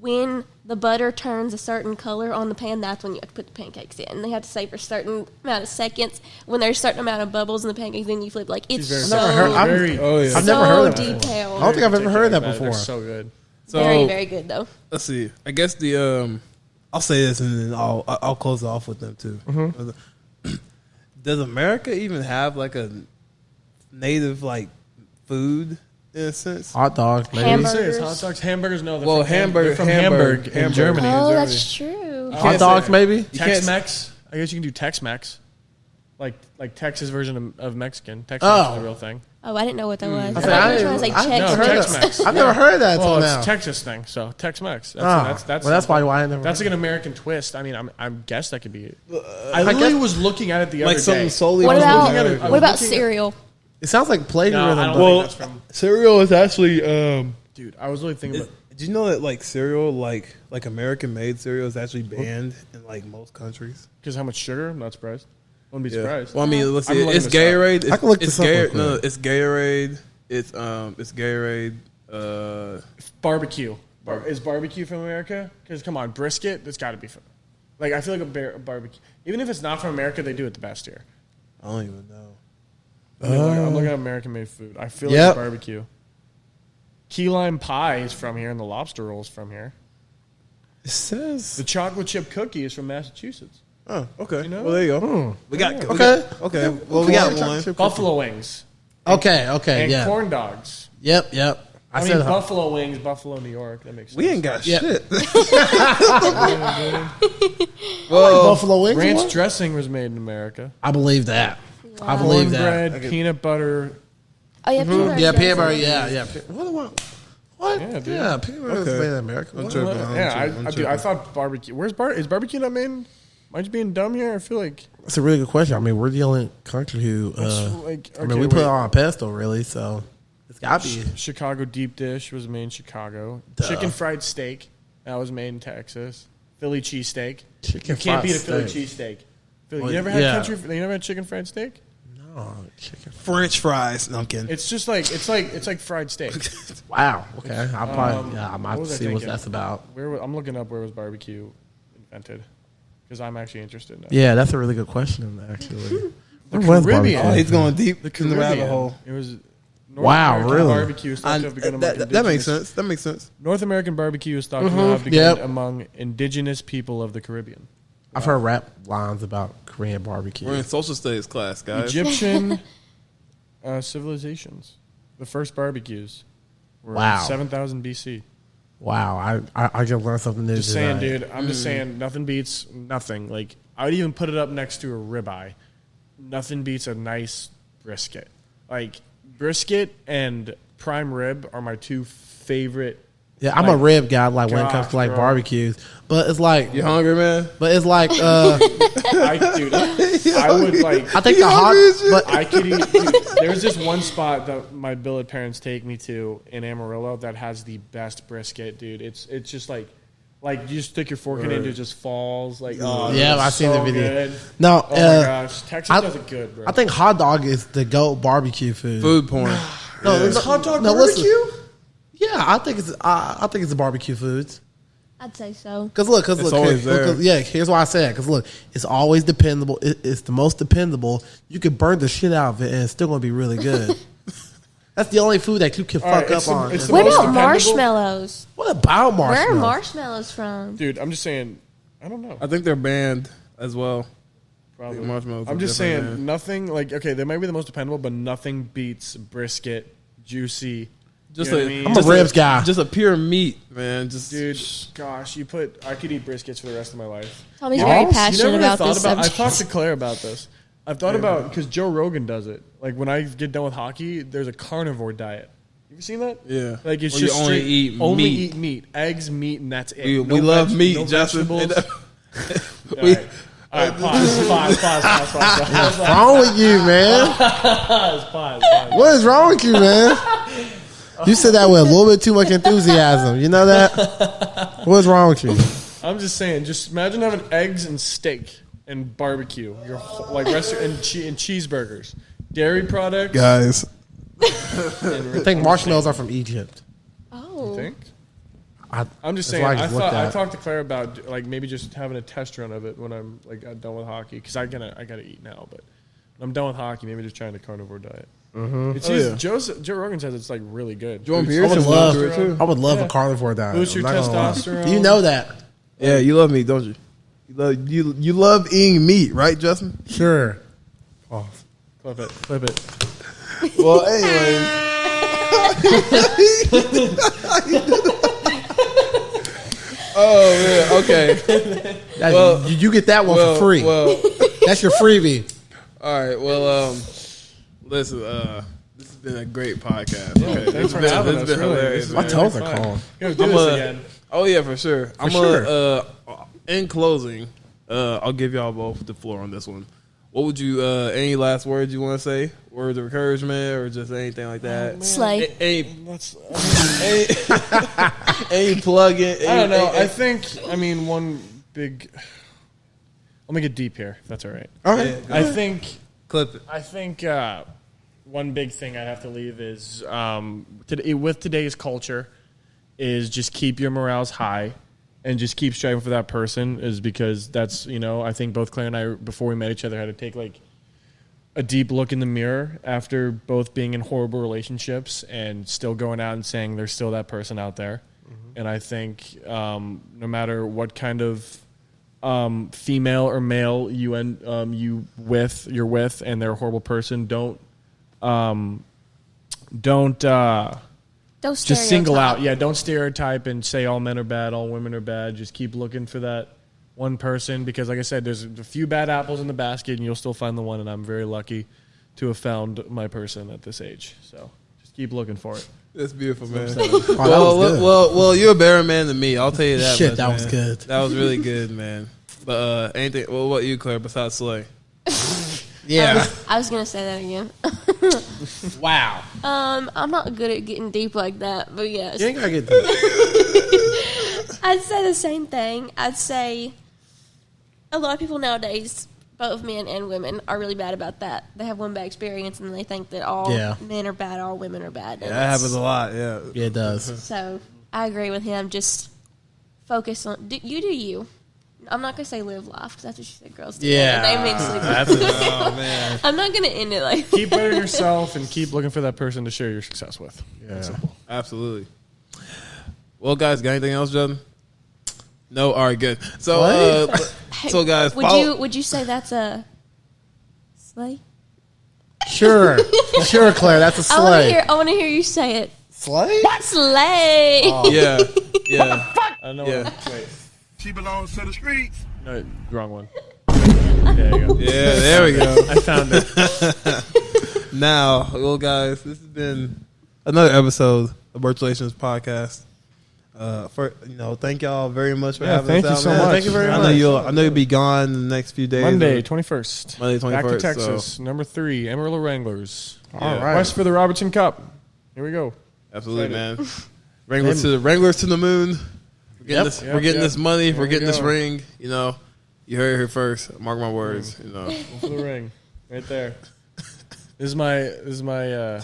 [SPEAKER 4] when the butter turns a certain color on the pan, that's when you have to put the pancakes in. And they have to say for a certain amount of seconds. When there's a certain amount of bubbles in the pancakes, then you flip. Like it's so
[SPEAKER 2] I've never heard of that
[SPEAKER 4] detailed.
[SPEAKER 2] I don't think I've ever heard that before.
[SPEAKER 3] They're so good.
[SPEAKER 1] So,
[SPEAKER 4] very, very good though.
[SPEAKER 1] Let's see. I guess I'll say this and then I'll close it off with them too. Mm-hmm. Does America even have like a native like food? In a sense,
[SPEAKER 2] hot dogs, maybe.
[SPEAKER 4] Hamburgers.
[SPEAKER 3] Hot dogs, hamburgers. No,
[SPEAKER 1] they're from Hamburg in Germany.
[SPEAKER 4] Oh, that's true.
[SPEAKER 2] Hot dogs, maybe.
[SPEAKER 3] Tex-Mex. I guess you can do Tex-Mex, like Texas version of Mexican. Tex-Mex is a real thing.
[SPEAKER 4] Oh, I didn't know what that was.
[SPEAKER 3] Tex-Mex.
[SPEAKER 2] I've never heard of that.
[SPEAKER 3] Well, it's a Texas thing, so Tex-Mex. That's
[SPEAKER 2] probably why I never.
[SPEAKER 3] That's like an American twist. I mean, I guess that could be it. I literally was looking at it the other day.
[SPEAKER 4] What about cereal?
[SPEAKER 2] It sounds like plagiarism.
[SPEAKER 3] Well,
[SPEAKER 1] cereal is actually,
[SPEAKER 3] dude, I was really thinking about.
[SPEAKER 1] Did you know that like cereal, like American made cereal, is actually banned in like most countries?
[SPEAKER 3] Because how much sugar? I'm not surprised. Wouldn't be surprised.
[SPEAKER 1] Well, I mean, let's see. It's Gatorade.
[SPEAKER 2] I can look this up.
[SPEAKER 1] No, it's Gatorade. It's Gatorade.
[SPEAKER 3] Barbecue. Is barbecue from America? Because come on, brisket. That's got to be from. Like I feel like a barbecue. Even if it's not from America, they do it the best here.
[SPEAKER 2] I don't even know.
[SPEAKER 3] I'm looking at American-made food. I feel like it's barbecue. Key lime pie is from here, and the lobster roll is from here.
[SPEAKER 2] It says
[SPEAKER 3] the chocolate chip cookie is from Massachusetts.
[SPEAKER 1] Oh, okay.
[SPEAKER 3] You know?
[SPEAKER 1] Well, there you go. We got
[SPEAKER 2] okay.
[SPEAKER 1] Well, we got one.
[SPEAKER 3] Buffalo wings.
[SPEAKER 2] Okay.
[SPEAKER 3] And corn dogs.
[SPEAKER 2] Yep.
[SPEAKER 3] I mean, Buffalo wings, Buffalo, New York. That makes sense.
[SPEAKER 1] We ain't got shit.
[SPEAKER 2] Well, Buffalo wings.
[SPEAKER 3] Ranch dressing was made in America.
[SPEAKER 2] I believe that.
[SPEAKER 4] Wow.
[SPEAKER 2] I believe that.
[SPEAKER 3] Cornbread, peanut butter.
[SPEAKER 4] Oh, yeah, peanut butter.
[SPEAKER 2] Yeah, peanut butter. Yeah. What?
[SPEAKER 3] Yeah, dude.
[SPEAKER 2] Yeah, peanut butter is made in America.
[SPEAKER 3] I thought barbecue. Is barbecue not made? Am I just being dumb here? I feel like
[SPEAKER 2] that's a really good question. I mean, we're the only country who. we put it on a pedestal, really. So it's got to be.
[SPEAKER 3] Chicago deep dish was made in Chicago.
[SPEAKER 2] Duh.
[SPEAKER 3] Chicken fried steak that was made in Texas. Philly cheesesteak. You can't
[SPEAKER 2] fried
[SPEAKER 3] beat a Philly
[SPEAKER 2] steak.
[SPEAKER 3] cheesesteak.
[SPEAKER 2] Well,
[SPEAKER 3] You never had chicken fried steak?
[SPEAKER 2] No, chicken.
[SPEAKER 1] French fries. No, I'm kidding.
[SPEAKER 3] It's just like it's like fried steak.
[SPEAKER 2] Wow. Okay, I probably I might
[SPEAKER 3] what was I
[SPEAKER 2] see what
[SPEAKER 3] thinking?
[SPEAKER 2] that's about.
[SPEAKER 3] I'm looking up where was barbecue invented because I'm actually interested in that.
[SPEAKER 2] Yeah, that's a really good question. Actually,
[SPEAKER 3] The
[SPEAKER 2] Where was
[SPEAKER 3] Caribbean.
[SPEAKER 2] barbecue?
[SPEAKER 1] He's going deep in the rabbit
[SPEAKER 3] Caribbean.
[SPEAKER 1] hole.
[SPEAKER 3] It was
[SPEAKER 2] Wow,
[SPEAKER 3] American
[SPEAKER 2] really?
[SPEAKER 3] Barbecue is thought to have begun among
[SPEAKER 1] That makes
[SPEAKER 3] indigenous-
[SPEAKER 1] sense. That makes sense.
[SPEAKER 3] North American barbecue is thought to have begun
[SPEAKER 2] Yep.
[SPEAKER 3] among indigenous people of the Caribbean.
[SPEAKER 2] I've heard rap lines about Korean barbecue.
[SPEAKER 1] We're in social studies class, guys.
[SPEAKER 3] Egyptian civilizations. The first barbecues were
[SPEAKER 2] Wow.
[SPEAKER 3] 7,000 BC.
[SPEAKER 2] Wow, I can learn something new.
[SPEAKER 3] Just
[SPEAKER 2] tonight.
[SPEAKER 3] saying, dude. I'm just saying, nothing beats nothing. Like I would even put it up next to a ribeye. Nothing beats a nice brisket. Like brisket and prime rib are my two favorite.
[SPEAKER 2] Yeah, I'm a rib guy. Like when it comes to like
[SPEAKER 3] bro.
[SPEAKER 2] barbecues, but it's like
[SPEAKER 1] You hungry, man?
[SPEAKER 2] But it's like
[SPEAKER 3] I would like.
[SPEAKER 2] I think the hot. But
[SPEAKER 3] I could eat. Dude, there's this one spot that my billet parents take me to in Amarillo that has the best brisket, dude. It's just like you just stick your fork in it and it just falls. Like
[SPEAKER 2] Yeah, I've seen the video.
[SPEAKER 3] Good.
[SPEAKER 2] no,
[SPEAKER 3] Oh my gosh, Texas does it good, bro.
[SPEAKER 2] I think hot dog is the goat barbecue food.
[SPEAKER 1] Food porn.
[SPEAKER 2] No,
[SPEAKER 3] Is hot dog
[SPEAKER 2] listen.
[SPEAKER 3] barbecue?
[SPEAKER 2] Yeah, I think it's a barbecue foods.
[SPEAKER 4] I'd say so.
[SPEAKER 2] Cause look,
[SPEAKER 1] always there.
[SPEAKER 2] yeah. Here's why I say that. Because look, it's always dependable. It's the most dependable. You can burn the shit out of it, and it's still gonna be really good. That's the only food that you can fuck
[SPEAKER 3] it's
[SPEAKER 2] up
[SPEAKER 3] the-
[SPEAKER 2] on.
[SPEAKER 3] it's the
[SPEAKER 4] What
[SPEAKER 3] most
[SPEAKER 4] about
[SPEAKER 3] dependable-
[SPEAKER 4] marshmallows?
[SPEAKER 2] What about
[SPEAKER 4] Where are
[SPEAKER 2] marshmallows?
[SPEAKER 4] marshmallows from?
[SPEAKER 3] Dude, I'm just saying. I don't know.
[SPEAKER 1] I think they're banned as well.
[SPEAKER 3] Probably.
[SPEAKER 1] Marshmallows
[SPEAKER 3] I'm
[SPEAKER 1] are
[SPEAKER 3] just
[SPEAKER 1] different,
[SPEAKER 3] saying,
[SPEAKER 1] man.
[SPEAKER 3] nothing like okay, they might be the most dependable, but nothing beats brisket, juicy.
[SPEAKER 1] Just
[SPEAKER 3] You know
[SPEAKER 1] a,
[SPEAKER 3] what I mean?
[SPEAKER 2] I'm a
[SPEAKER 1] just
[SPEAKER 2] ribs guy.
[SPEAKER 1] Just a pure meat, man. Just
[SPEAKER 3] Dude, gosh, I could eat briskets for the rest of my life.
[SPEAKER 4] Tommy's very
[SPEAKER 3] You
[SPEAKER 4] passionate
[SPEAKER 3] never
[SPEAKER 4] about
[SPEAKER 3] thought
[SPEAKER 4] this
[SPEAKER 3] about. I
[SPEAKER 4] subject.
[SPEAKER 3] talked to Claire about this. I've thought about because Joe Rogan does it. Like when I get done with hockey, there's a carnivore diet. You ever seen that?
[SPEAKER 1] Yeah.
[SPEAKER 3] Like it's
[SPEAKER 1] Where
[SPEAKER 3] just
[SPEAKER 1] you only
[SPEAKER 3] straight-
[SPEAKER 1] eat
[SPEAKER 3] only
[SPEAKER 1] meat.
[SPEAKER 3] eat meat, eggs, meat, and that's it.
[SPEAKER 1] we love meat,
[SPEAKER 3] no
[SPEAKER 1] Justin.
[SPEAKER 3] vegetables.
[SPEAKER 1] We-
[SPEAKER 3] All right, pause.
[SPEAKER 2] What's wrong with you, man?
[SPEAKER 3] Pause.
[SPEAKER 2] What is wrong with you, man? You said that with a little bit too much enthusiasm. You know that? What's wrong with you?
[SPEAKER 3] I'm just saying. Just imagine having eggs and steak and barbecue. Your whole, like restaurant and cheeseburgers, dairy products.
[SPEAKER 1] guys.
[SPEAKER 2] I think marshmallows are from Egypt.
[SPEAKER 4] Oh.
[SPEAKER 3] You think?
[SPEAKER 2] I'm
[SPEAKER 3] just saying. I talked to Claire about like maybe just having a test run of it when I'm like done with hockey because I gotta eat now. But when I'm done with hockey, maybe just trying the carnivore diet. Mm-hmm. Joe Rogan says it's like really good.
[SPEAKER 1] Jordan
[SPEAKER 2] I
[SPEAKER 1] Pearson
[SPEAKER 2] would love,
[SPEAKER 1] went through it too.
[SPEAKER 2] I would love a carnivore diet.
[SPEAKER 3] Boost your
[SPEAKER 2] I'm not gonna lie.
[SPEAKER 3] testosterone.
[SPEAKER 2] You know that.
[SPEAKER 1] Yeah, you love meat, don't you? You love eating meat, right, Justin?
[SPEAKER 2] Sure.
[SPEAKER 3] Clip it.
[SPEAKER 1] Well, anyways. Oh man, okay. Well,
[SPEAKER 2] you get that one for free.
[SPEAKER 1] Well,
[SPEAKER 2] That's your freebie.
[SPEAKER 1] all right. Well, listen. This has been a great podcast. Okay?
[SPEAKER 3] Thanks for having us.
[SPEAKER 1] It's been
[SPEAKER 3] Really.
[SPEAKER 1] hilarious.
[SPEAKER 3] This
[SPEAKER 2] My
[SPEAKER 1] man.
[SPEAKER 3] is
[SPEAKER 2] toes are
[SPEAKER 3] fun.
[SPEAKER 2] cold.
[SPEAKER 3] We're gonna do
[SPEAKER 1] I'm
[SPEAKER 3] this
[SPEAKER 1] a-
[SPEAKER 3] again.
[SPEAKER 1] Oh yeah, for sure. I'm
[SPEAKER 2] sure.
[SPEAKER 1] in closing, I'll give y'all both the floor on this one. What would you? Any last words you want to say? Words of encouragement, or just anything like that?
[SPEAKER 4] Slay.
[SPEAKER 1] Any plug in?
[SPEAKER 3] I don't know. I think. I mean, one big. I'll make it deep here, if that's all right.
[SPEAKER 2] All right.
[SPEAKER 3] I think.
[SPEAKER 1] clip it.
[SPEAKER 3] I think one big thing I'd have to leave is with today's culture is just keep your morales high and just keep striving for that person, is because that's, I think both Claire and I, before we met each other, had to take like a deep look in the mirror after both being in horrible relationships and still going out and saying there's still that person out there. Mm-hmm. And I think no matter what kind of female or male you're with and they're a horrible person, don't just single out. Yeah, don't stereotype and say all men are bad, all women are bad. Just keep looking for that one person, because like I said, there's a few bad apples in the basket and you'll still find the one, and I'm very lucky to have found my person at this age. So just keep looking for it.
[SPEAKER 1] That's beautiful, man.
[SPEAKER 2] Well,
[SPEAKER 1] you're a better man than me. I'll tell you that.
[SPEAKER 2] Shit, that was good.
[SPEAKER 1] That was really good, man. But anything? Well, what you, Claire, besides Slay?
[SPEAKER 2] Yeah,
[SPEAKER 4] I was gonna say that again.
[SPEAKER 2] wow.
[SPEAKER 4] I'm not good at getting deep like that, but yes.
[SPEAKER 2] You ain't gotta get deep.
[SPEAKER 4] I'd say the same thing. I'd say a lot of people nowadays, both men and women, are really bad about that. They have one bad experience and they think that all men are bad, all women are bad.
[SPEAKER 1] Yeah, that happens a lot. Yeah,
[SPEAKER 2] it does.
[SPEAKER 4] So I agree with him. Just focus on you. I'm not gonna say live life, because that's what she said. Girls do.
[SPEAKER 2] Yeah,
[SPEAKER 4] they mean sleep.
[SPEAKER 1] Oh man,
[SPEAKER 4] I'm not gonna end it like.
[SPEAKER 3] Keep bettering yourself and keep looking for that person to share your success with.
[SPEAKER 2] Yeah,
[SPEAKER 1] absolutely. Well, guys, got anything else, Justin? No, all right, good. So, so guys,
[SPEAKER 4] would you say that's a slay?
[SPEAKER 2] Sure, Claire, that's a slay.
[SPEAKER 4] I want to hear you say it.
[SPEAKER 2] Slay?
[SPEAKER 4] Slay.
[SPEAKER 1] Oh. Yeah.
[SPEAKER 3] I don't know. Wait.
[SPEAKER 5] She belongs to the streets.
[SPEAKER 3] No, wrong one. There you go.
[SPEAKER 1] Yeah, there we go.
[SPEAKER 3] I found it.
[SPEAKER 1] Now, well, guys, this has been another episode of Virtual Relations Podcast. Thank y'all very much for having us out.
[SPEAKER 3] Thank you so much.
[SPEAKER 2] Thank you very much.
[SPEAKER 1] I know you'll be gone in the next few days.
[SPEAKER 3] Monday, 21st.
[SPEAKER 1] Monday, 21st.
[SPEAKER 3] Back to Texas. Number 3, Amarillo Wranglers.
[SPEAKER 2] All right.
[SPEAKER 3] Quest for the Robertson Cup. Here we go.
[SPEAKER 1] Absolutely, man. Wranglers to the moon. We're getting this money. We're getting this ring. You heard it here first. Mark my words.
[SPEAKER 3] Go for the ring, right there. This is my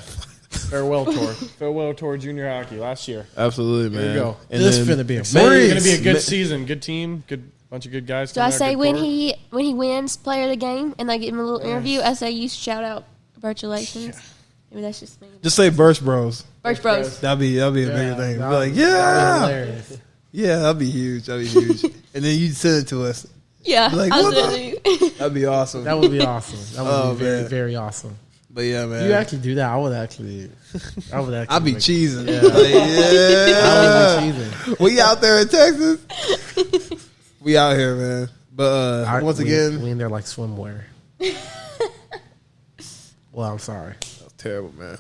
[SPEAKER 3] farewell tour. Farewell tour junior hockey last year.
[SPEAKER 1] Absolutely, man.
[SPEAKER 3] Here we go.
[SPEAKER 2] And this is going to be
[SPEAKER 3] It's going to be a good season. Good team. Good bunch of good guys.
[SPEAKER 4] Do I say when he wins player of the game and I give him a little interview, I say you shout out congratulations? Yeah. Maybe that's just me.
[SPEAKER 1] Just say Burst Bros.
[SPEAKER 4] Burst Bros.
[SPEAKER 1] That'd be a bigger thing. Be like, that'd be huge. And then you'd send it to us.
[SPEAKER 4] Yeah,
[SPEAKER 1] be like, that'd be awesome.
[SPEAKER 2] That would be awesome. That would be very, very awesome.
[SPEAKER 1] But yeah, man.
[SPEAKER 2] If you actually do that, I would actually.
[SPEAKER 1] I'd be cheesing.
[SPEAKER 2] Yeah.
[SPEAKER 1] I would be cheesing. We out there in Texas. We out here, man. But once again,
[SPEAKER 2] we in there like swimwear. Well, I'm sorry.
[SPEAKER 1] That was terrible, man.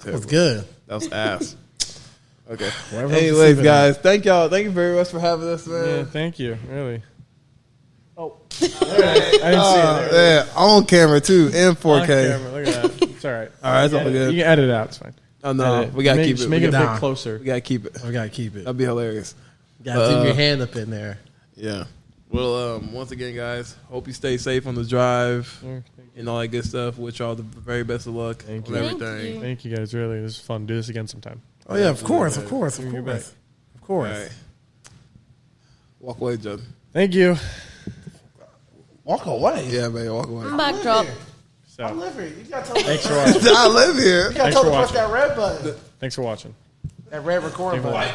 [SPEAKER 2] That was good.
[SPEAKER 1] That was ass. Okay. Anyways, guys, thank y'all. Thank you very much for having us, man.
[SPEAKER 3] Yeah, thank you. Really. Oh, I didn't see it.
[SPEAKER 1] Yeah, on camera too, and 4K.
[SPEAKER 3] On camera, look at that. It's all right.
[SPEAKER 1] All right, it's all good.
[SPEAKER 3] You can edit it out. It's fine.
[SPEAKER 1] Oh no, we gotta keep it.
[SPEAKER 3] Just make it a bit closer.
[SPEAKER 1] We gotta keep it. That'd be hilarious.
[SPEAKER 2] Gotta keep your hand up in there.
[SPEAKER 1] Yeah. Well, once again, guys, hope you stay safe on the drive and all that good stuff. Wish y'all the very best of luck on everything.
[SPEAKER 3] Thank you, guys. Really, this is fun. Do this again sometime.
[SPEAKER 2] Oh yeah, of course.
[SPEAKER 1] All right. Walk away, Judd.
[SPEAKER 3] Thank you.
[SPEAKER 2] Walk away.
[SPEAKER 1] Yeah, man. Walk away.
[SPEAKER 4] Mic drop.
[SPEAKER 3] So.
[SPEAKER 2] I live here. You gotta tell me.
[SPEAKER 3] Thanks for watching.
[SPEAKER 1] I live here.
[SPEAKER 2] You gotta tell me to push that red button.
[SPEAKER 3] Thanks for watching.
[SPEAKER 2] That red record button.